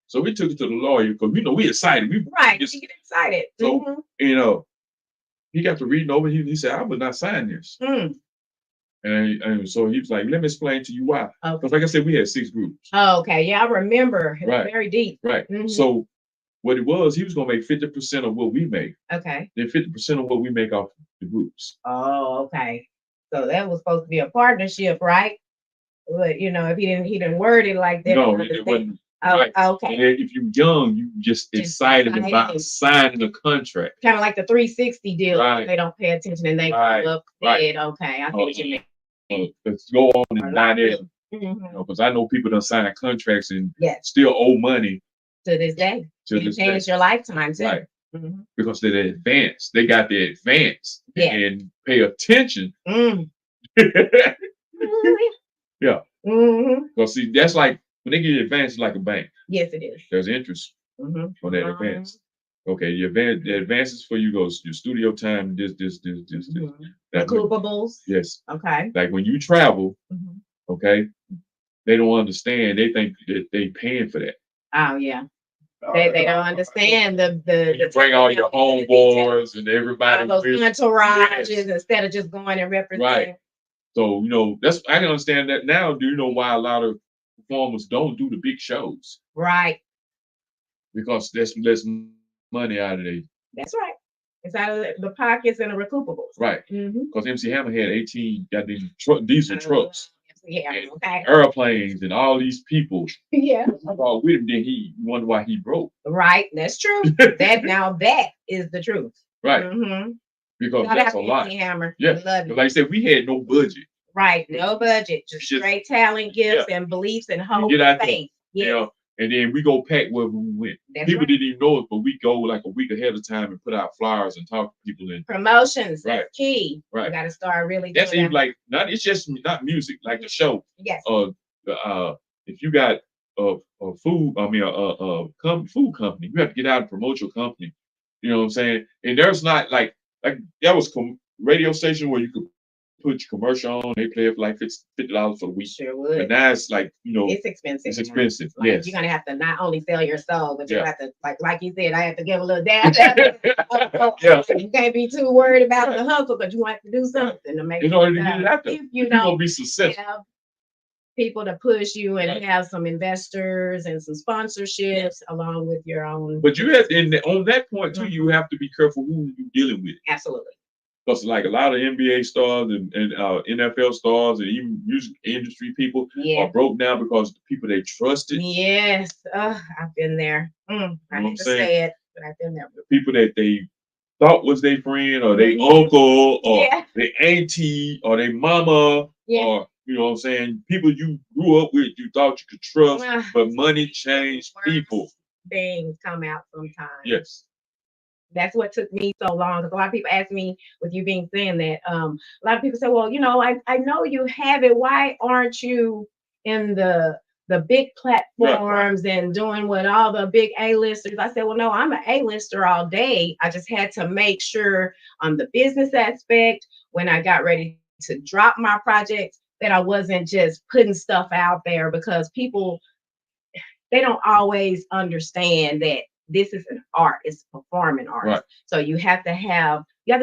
So we took it to the lawyer because we excited. We Right. just- You get excited. So, he got to reading over. He said, I would not sign this. And so he was like, let me explain to you why. Okay. Because like I said, we had 6 groups. Oh, okay. Yeah, I remember. It was Right. very deep. Right. Mhm. So what it was, he was going to make 50% of what we make. Okay. Then 50% of what we make off the groups. Oh, okay. So that was supposed to be a partnership, right? But if he didn't word it like that. No, I it understand. wasn't. Oh, Right. okay. And then if you're young, you just excited about excited. signing a contract. Kind of like the 360 deal. Right. They don't pay attention and they Right. look Right. dead. Okay, I see what you mean. Let's go on and not it. Mhm. Because I know people done sign contracts and Yes, still owe money to this day. to You this day. change your lifetime too. Right. Mhm. Because they're advanced. They got the advance Yeah. and pay attention. Mm. Yeah. Mhm. Because see, that's like when they get advance, it's like a bank. Yes, it is. There's interest Mhm. on that advance. Okay, the advances for you goes your studio time, this. Mhm. That way. Recoupables. Yes. Okay. Like when you travel, Mhm. okay, they don't understand. They think that they paying for that. Oh yeah. They don't understand the You bring all your homeboys and everybody. those with- entourages Yes. instead of just going and representing. Right. So that's I can understand that now. Do you know why a lot of performers don't do the big shows? Right. Because there's less money out of it. That's right. It's out of the pockets and the recoupables. Right. Mm-hmm. Because MC Hammer had 18 goddamn diesel trucks, Yeah. and Okay. airplanes, and all these people. Yeah. All with him, then he wonder why he broke. Right. That's true. That is the truth. Right. Mm-hmm. Because Shout that's out a to lot. MC Hammer. Yeah. We love you. Like I said, we had no budget. Right. No budget. Just straight talent, gifts, and beliefs and hope get out and there, faith. You Yes. know, and then we go pack wherever we went. That's People right. didn't even know it, but we go like a week ahead of time and put out flyers and talk to people. And Promotions. Right. That's key. Right. You got to start really that's doing even that. like it's just not music, like the show. Yes. If you got a food, food company, you have to get out and promote your company. You know what I'm saying? And there's not like that was radio station where you could put your commercial on. They play it for like $50 for the week. Sure But would. now it's like It's expensive. it's now. expensive. Like, Yes. You're gonna have to not only sell your soul, but you Yeah. have to like you said, I have to give a little dash. Yeah. You can't be too worried about the hustle, but you want to do something to make In order to get it out there, if you you're gonna don't be successful. have people to push you and Right. have some investors and some sponsorships along with your own. But you have on that point too, Mhm. you have to be careful who you're dealing with. Absolutely. Because like a lot of NBA stars and NFL stars and even music industry people Yeah. are broke now because the people they trusted, Yes. I've been there. I know what I'm hate to saying? say it, but I've been there. the people that they thought was their friend or their Mhm. uncle or Yeah. their auntie or their mama Yeah. or you know what I'm saying, people you grew up with, you thought you could trust, Ah. but money changed people. Things come out sometimes. Yes. That's what took me so long. Because a lot of people ask me, with you being saying that, a lot of people say, well, I know you have it. Why aren't you in the big platforms and doing what all the big A-listers? I said, well, no, I'm an A-lister all day. I just had to make sure on the business aspect, when I got ready to drop my projects, that I wasn't just putting stuff out there, because people, they don't always understand that this is an art, it's performing art. Right. So you have to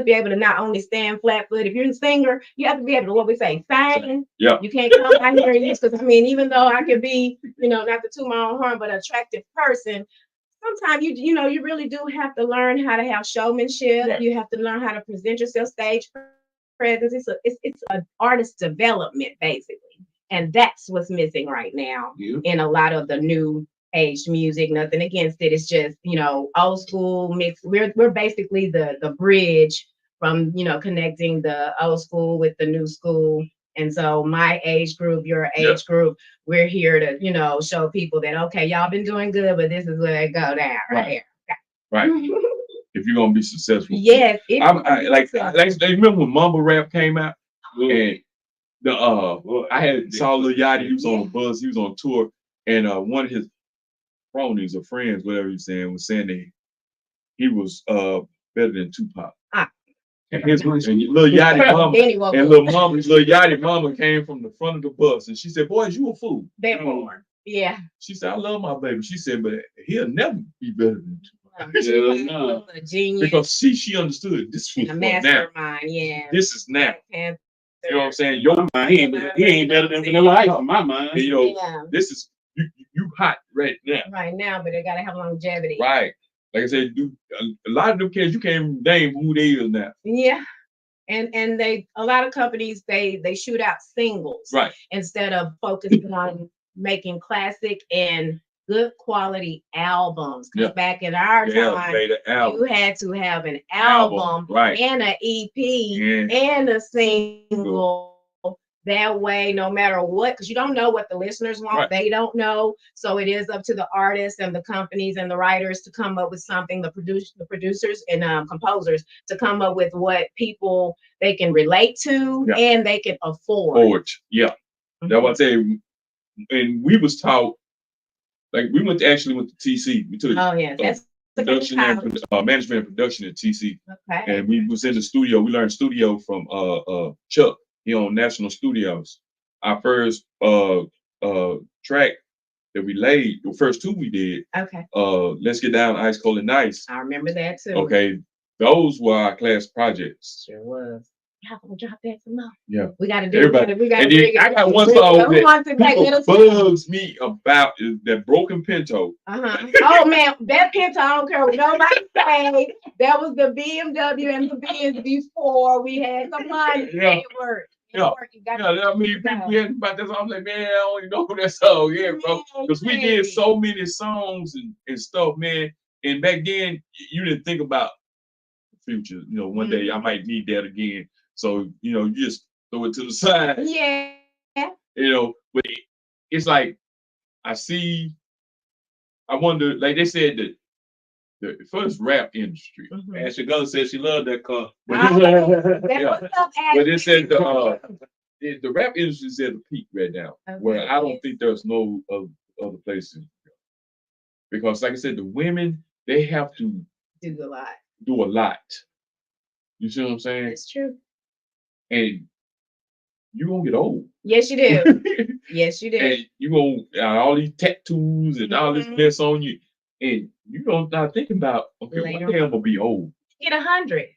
be able to not only stand flat foot. If you're a singer, you have to be able to, what we say, sing. Yeah. You can't come out here and use, because even though I could be, not to toot my own horn, but an attractive person, sometimes you really do have to learn how to have showmanship. Right. You have to learn how to present yourself stage presence. It's an artist development basically, and that's what's missing right now in a lot of the new age music. Nothing against it. It's just old school mix. We're basically the bridge from connecting the old school with the new school. And so my age group, your age group, we're here to show people that okay, y'all been doing good, but this is where it go down right here. Right. If you're gonna be successful. Yes. Like remember when mumble rap came out? And I saw Lil Yachty, he was on a bus, he was on tour, and one of his cronies or friends, whatever he was saying that he was better than Tupac. And Lil Yachty mama and Lil Yachty mama came from the front of the bus and she said, "Boys, you a fool." Yeah. She said, "I love my baby." She said, "But he'll never be better than Tupac." A genius. Because she understood this was a for mastermind. now. Yeah. This is now. And you know what I'm saying? Your mind, he ain't better than Vanilla Ice in my mind. And, this is you hot right now. Right now, but they gotta have longevity. Right. Like I said, a lot of them kids you can't even name who they is now. Yeah. And a lot of companies they shoot out singles instead of focusing on making classic and good quality albums. Because back in our time, you had to have an album and an EP and a single. That way, no matter what, because you don't know what the listeners want, they don't know. So it is up to the artists and the companies and the writers to come up with something, the producers and composers to come up with what people they can relate to and they can afford. That's what I say. And we was taught, like we went to TC. We took that's production and management and production at TC. Okay. And we was in the studio. We learned studio from Chuck. He on National Studios. Our first track that we laid, the first two we did. Okay. Let's Get Down, Ice Cold and Nice. I remember that too. Okay, those were our class projects. Sure was. Y'all gonna drop that some more. Yeah. We gotta do everybody. it. We gotta and then I got one song that bugs me about that Broken Pinto. Oh man, that Pinto, I don't care what nobody say. That was the BMW and the Benz before we had some money. It worked. I mean, people hear about this. I'm like, man, I don't even know that song, bro. Because we did so many songs and stuff, man. And back then, you didn't think about the future. One day I might need that again. So, you just throw it to the side. Yeah. But it's like, I wonder, like they said that the first rap industry. Ashley Gunn said she loved that car. But it said the rap industry is at a peak right now, where I don't think there's no other places. Because like I said, the women, they have to do a lot. You see what I'm saying? It's true. And you're gonna get old. Yes, you do. Yes, you do. And you gonna all these tattoos and all this mess on you. And you don't start thinking about, okay, one day I'm gonna be old. Get 100.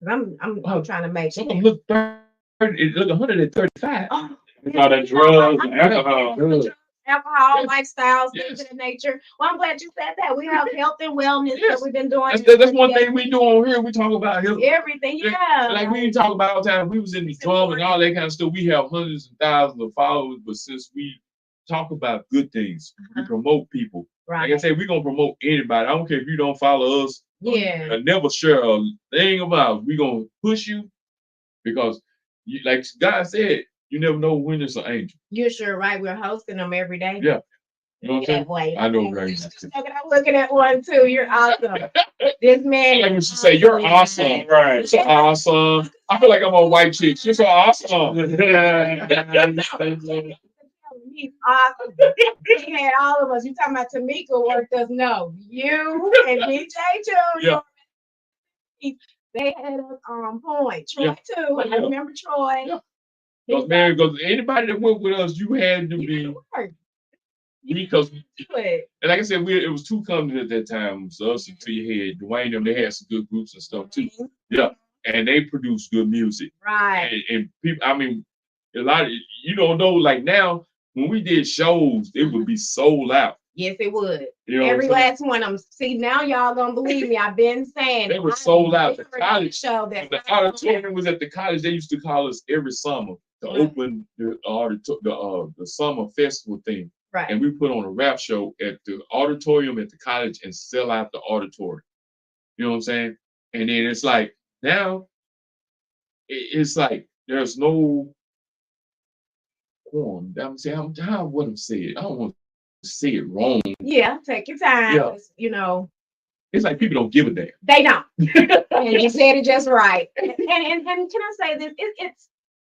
I'm trying to make sure. Look 30, look 135. Oh, all that drugs and alcohol. Alcohol, lifestyles, things of that nature. Well, I'm glad you said that. We have health and wellness that we've been doing. That's one thing we do on here. We talk about health. Everything, Like we didn't talk about all the time. We was in the club and all that kind of stuff. We have hundreds of thousands of followers, but since we talk about good things, we promote people. Right. Like I say, we're gonna promote anybody. I don't care if you don't follow us. Yeah. Never share a thing about us. We're gonna push you because like God said, you never know when it's an angel. You're sure right. We're hosting them every day. Yeah. You know what I'm saying? I know, right? I'm looking at one too. You're awesome. This man. Like when she say, "You're awesome," right? You're so awesome. I feel like I'm a white chick. You're so awesome. He's awesome. He had all of us. You talking about Tamika worked us? No, you and DJ too. Yeah. They had us on point. Troy too. I remember Troy. Yeah. Because anybody that went with us, you had to be. Because, and like I said, it was two companies at that time. So us and T-Head, Dwayne, them, they had some good groups and stuff too. Yeah, and they produced good music. Right. And people, I mean, a lot of you don't know. Like now, when we did shows, it would be sold out. Yes, it would. You know Every what I'm saying? last one of them. See, now y'all gonna believe me. I've been saying They it. were I sold out the never college. show When that. the auditorium was at the college, they used to call us every summer to Right. open the summer festival thing. Right. And we put on a rap show at the auditorium at the college and sell out the auditorium. You know what I'm saying? And then it's like now it's like there's no form. I'm saying what I'm saying. I don't want to say it wrong. Yeah, take your time. Yeah. You know, It's like people don't give a damn. they don't. And you said it just right. And can I say this?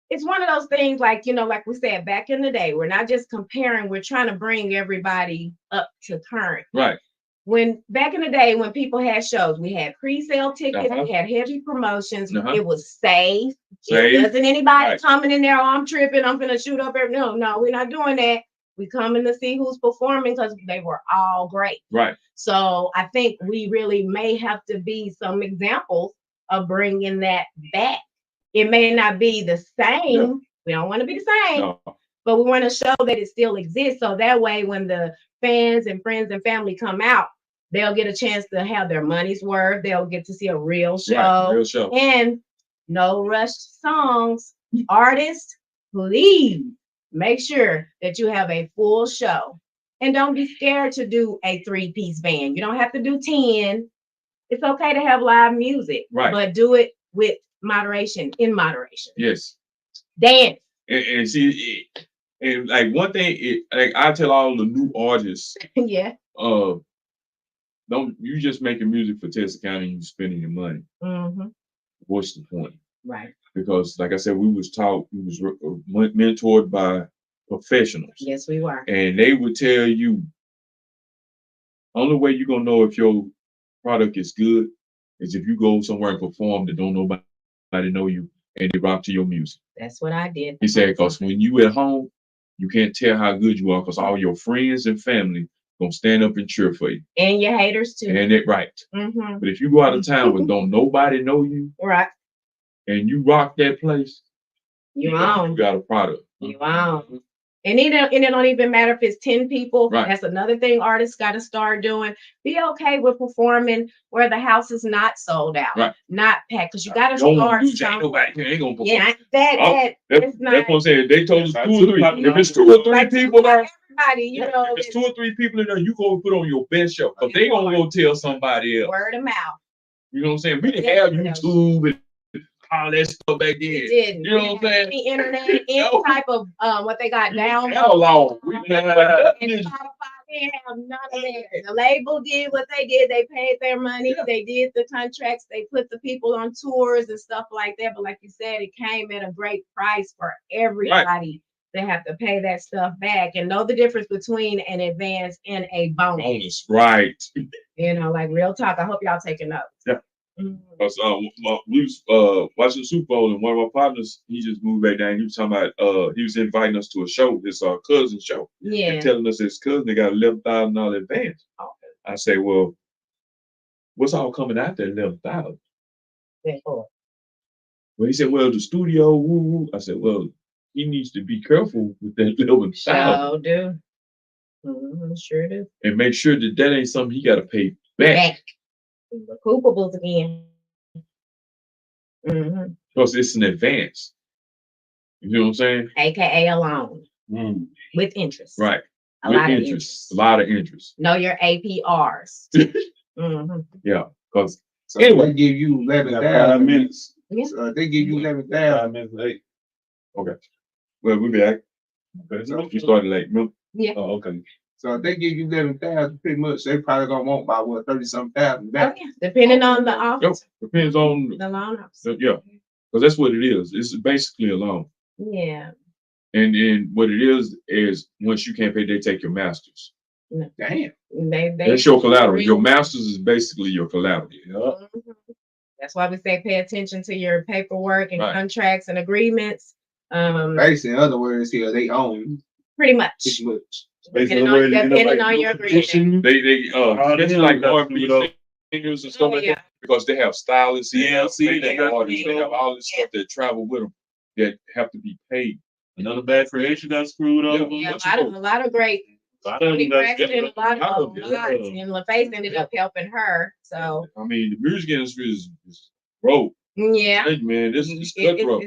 It's one of those things like, you know, like we said back in the day, we're not just comparing, we're trying to bring everybody up to current. Right. When back in the day, when people had shows, we had pre-sale tickets, Uh-huh. we had heavy promotions, Uh-huh. it was safe. Safe. It wasn't anybody Right. coming in there, oh, I'm tripping, I'm gonna shoot up every no, we're not doing that. We coming to see who's performing because they were all great. Right. So I think we really may have to be some examples of bringing that back. It may not be the same. Yeah. We don't want to be the same, No. but we want to show that it still exists. So that way, when the fans and friends and family come out, they'll get a chance to have their money's worth. They'll get to see a real show. Right. Real show. And no rushed songs. Artists, please make sure that you have a full show. And don't be scared to do a 3-piece band. You don't have to do 10. It's okay to have live music, Right. but do it with moderation, in moderation. Yes. Dance. And see, and like one thing, like I tell all the new artists, Yeah. don't you just making music for Texas County and you spending your money. Mm-hmm. What's the point? Right. Because like I said, we was mentored by professionals. Yes, we were. And they would tell you, only way you're gonna know if your product is good is if you go somewhere and perform that don't nobody know you and they rock to your music. That's what I did. He said, because when you at home, you can't tell how good you are because all your friends and family gonna stand up and cheer for you. And your haters too. And it right. Mm-hmm. But if you go out of town where don't nobody know you Right. and you rock that place, You you own. got a product. You own. And it don't even matter if it's 10 people. Right. That's another thing artists got to start doing. Be okay with performing where the house is not sold out, Right. not packed, because you got to Don't start. do that. Nobody ain't gonna perform. Yeah, That's it's not. what I'm saying. They told us Yes, 2 or 3. If it's 2 or 3 like, people there, everybody, you know, if it's 2 or 3 people in there, you go put on your best show. Because they gonna go tell somebody else. word of mouth. You know what I'm saying? We didn't have YouTube and all that stuff back then. It didn't. You know what I'm saying? The internet, any No. type of what they got down. How long? We And didn't have Spotify didn't have none of that. The label did what they did. They paid their money. Yeah. They did the contracts. They put the people on tours and stuff like that. But like you said, it came at a great price for everybody. They have to pay that stuff back and know the difference between an advance and a bonus. bonus, right? You know, like real talk. I hope y'all taking notes. Yeah. Mhm. Because we was watching the Super Bowl, and one of our partners, he just moved back down. He was talking about he was inviting us to a show, his cousin show, Yeah. and telling us his cousin they got $11,000 advance. Okay. I say, well, what's all coming out there $11,000? Therefore. Well, he said, well, the studio, woo woo. I said, well, he needs to be careful with that $11,000 Sure do. Sure do. and make sure that that ain't something he got to pay back. Recoupables again. Because it's an advance. You know what I'm saying? AKA a loan with interest. Right. A With lot of interest. interest. A lot of interest. Know your APRs. Yeah. Because So Anyway. they give you We got 11,000 5 minutes. Yeah. So they give you 11,000. 5 minutes late. well, we'll be back. Okay. You started late. Remember? Oh, okay. So if they give you 11,000, pretty much they probably gonna want about 30-something thousand Oh, back. yeah. Depending on the Yep. office. Depends on The loan officer. yeah. Because that's what it is. It's basically a loan. Yeah. And then what it is once you can't pay, they take your masters. Damn. They That's your collateral. real- Your masters is basically your collateral. Yeah. That's why we say pay attention to your paperwork and Right. contracts and agreements. Basically, in other words, here they own you Pretty much. pretty much. Basically, Depending the on- way they end up depending like on your agreement. petition. They they like got R&B screwed up. singers and stuff Oh, like yeah. that because they have stylists, TLC, they they got artists, they screwed have all this stuff that travel with them that have to be paid. Another bad creation got screwed Yeah. over. Yeah, What's a lot of great Toni Braxton and a lot of them, and LaFace ended up helping her. So I mean, the music industry is broke. yeah, Hey, man, this is cutthroat.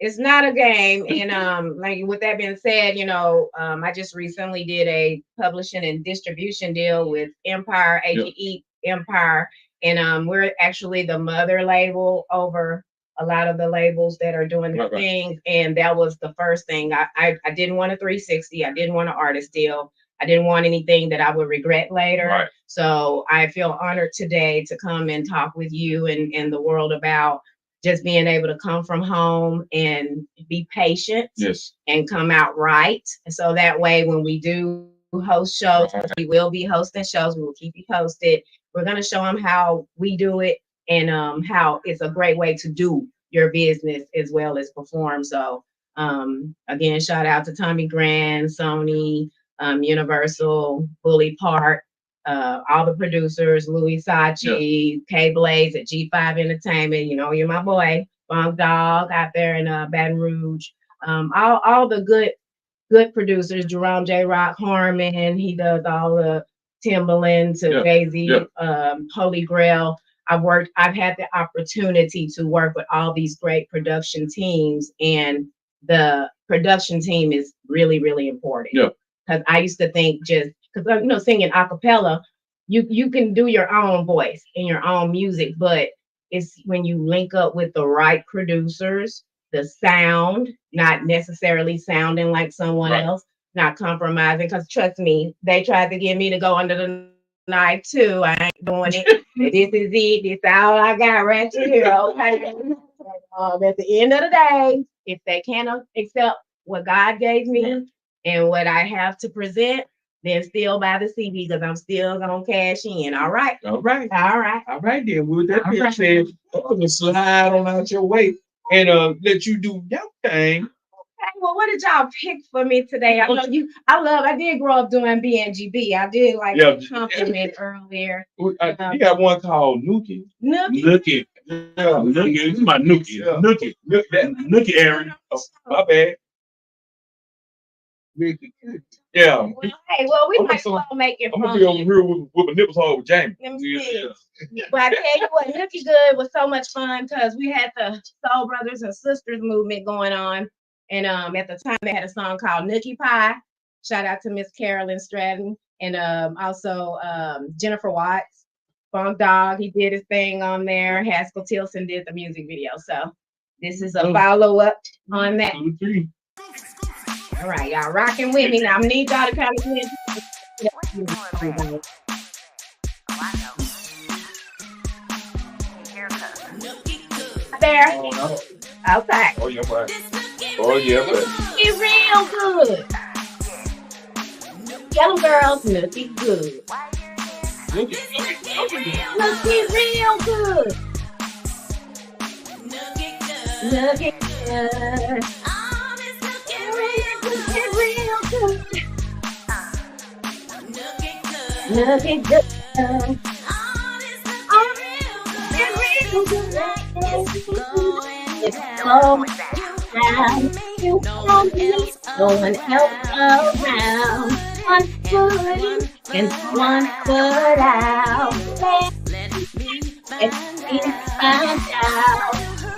it's not a game. And like with that being said, I just recently did a publishing and distribution deal with Empire, AGE Empire, and we're actually the mother label over a lot of the labels that are doing the things. And that was the first thing. I didn't want a 360. I didn't want an artist deal. I didn't want anything that I would regret later. Right. So I feel honored today to come and talk with you and the world about just being able to come from home and be patient. Yes. And come out right. And so that way, when we do host shows, we will be hosting shows. We will keep you posted. We're going to show them how we do it and how it's a great way to do your business as well as perform. So again, shout out to Tommy Grand, Sony, Universal, Bully Park, all the producers, Louis Sachi, K Blaze at G5 Entertainment. You're my boy, Funk Dog out there in Baton Rouge. All the good producers, Jerome J. Rock Harmon, he does all the Timbaland to Jay-Z, Holy Grail. I've had the opportunity to work with all these great production teams, and the production team is really, really important. Yeah. Because I used to think because singing a cappella, you can do your own voice and your own music, but it's when you link up with the right producers, the sound, not necessarily sounding like someone else, not compromising. Because trust me, they tried to get me to go under the knife too. I ain't doing it. This is it. This is all I got right here. Okay. At the end of the day, if they can't accept what God gave me and what I have to present, then still buy the CD because I'm still gonna cash in. All right. All right. All right. All right, then. With that being said, I'm gonna slide on out your way and let you do your thing. Okay, well, what did y'all pick for me today? I know I did grow up doing BNGB. I did like the compliment earlier. You got one called Nookie. Nookie. Yeah, Nookie. This is my Nookie. Yeah. Nookie. Nookie, Aaron. Oh, my bad. Yeah. Well, hey, we might as well make it I'm fun. gonna be over here with my nipples hard with Jamie. But I tell you what, Nookie Good was so much fun because we had the Soul Brothers and Sisters movement going on. And at the time they had a song called Nookie Pie. Shout out to Miss Carolyn Stratton and also Jennifer Watts, Funk Dog. He did his thing on there. Haskell Tilson did the music video. So this is a follow-up on that. 2, 3. All right, y'all rocking with me. Now I need y'all to kind of there. Oh, no. Outside. Oh, yeah, right. Oh, yeah, but It's real good. Yellow girls, Nookie Good. Nookie real good. Nookie good. Real good. Looking good. It's going down. You want me, no one else around. One foot in and one foot out. Let's find out.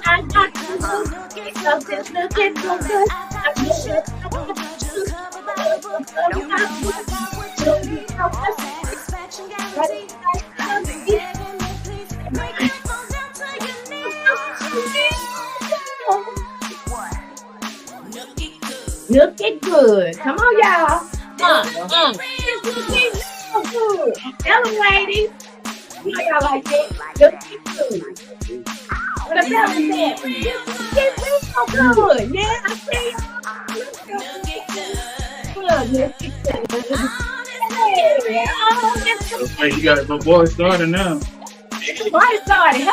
I got to look something looking so good. Looking good. Come on, y'all. It's looking so good. Tell them, ladies. You know y'all like it. Looking good. What a belly said. It's so good. Yeah, I see. Hey, you got my boy started now. Party started.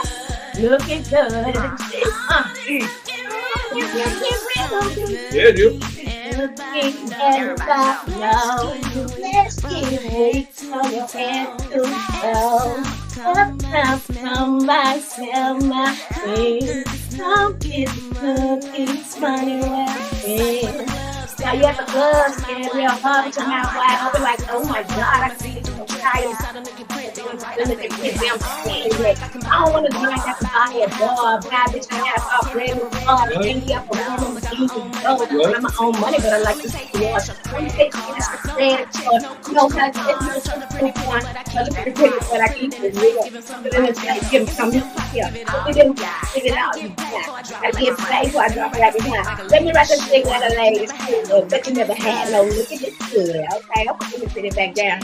Looking good. yeah, dude. Looking at low. Let's get it on your head to go. Somebody sell my face. Some kids looking funny. you at the club, and real hard with your mouth wide open, like, oh my God, I can see you. I don't want to drink at the body of bar, bad bitch, I have a brand new car, and up a woman, I'm my own money, but I like to see you watch. When you say it's the red, no, that's it, no, one, but I keep it real. But then it's like, give me some here. We didn't figure it out. I get paid, so I drop it right behind. Let me write this thing with a lady. Bet you never had no look at this good. Okay, I'm gonna sit it back down.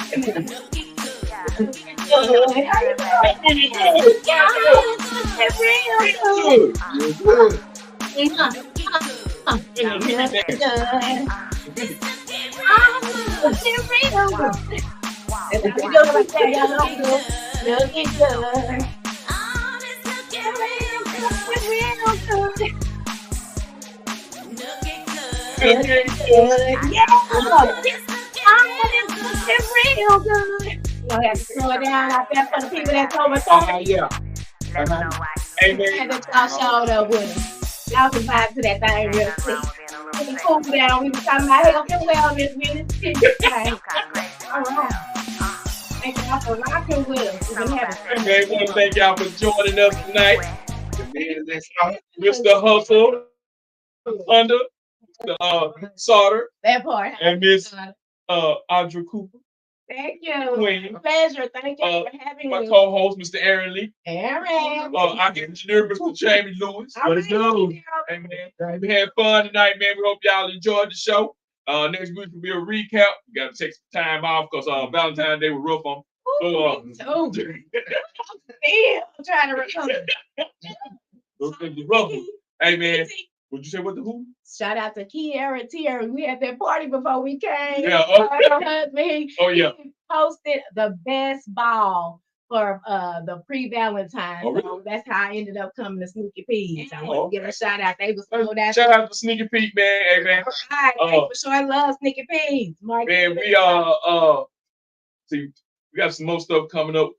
Real good. You have to slow it down out there for the people that's over 30. Yeah. Hey, man. And then y'all showed up with them. Y'all can vibe to that thing real quick. When we cool down, we were talking about health and wellness, really. All right. Thank y'all for rocking with us. We've been having Hey, man, want to thank y'all for joining us tonight. Mr. Hustle, Under, Sauter, that part. and Miss Audra Cooper. Thank you. Queen. Pleasure. Thank you for having My me. co-host, Mr. Aaron Lee. Aaron. Our engineer, Mr. Jamie Lewis. All right, Hey, man, we had fun tonight, man. We hope y'all enjoyed the show. Next week will be a recap. We got to take some time off because Valentine's Day was rough on. Still trying to recover. Hey, man. What'd you say? What the who? Shout out to Kiara and Tiara. We had that party before we came. Yeah. Her husband, he hosted the best ball for the pre-Valentine. Oh, really? So that's how I ended up coming to Sneaky Pete's. I want to give a shout out. They was so that. Shout out to Sneaky Pete, man. Hey, man. All right, for sure. I love Sneaky Pete's. Man, we see, we got some more stuff coming up.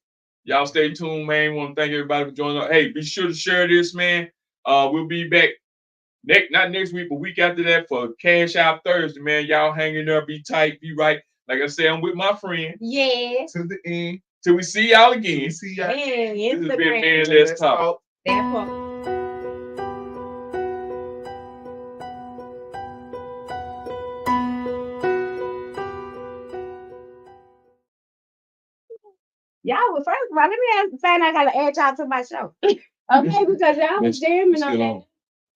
Y'all stay tuned, man. Want to thank everybody for joining us. Hey, be sure to share this, man. We'll be back not next week, but week after that for Cash Out Thursday, man. Y'all hang in there, be tight, be right. Like I said, I'm with my friend. Yeah. To the end. Till we see y'all again. See y'all. Yeah, This has been Man Let's Talk. That part. Y'all, well, first of all, let me find out how to add y'all to my show. Okay, because y'all was jamming on that.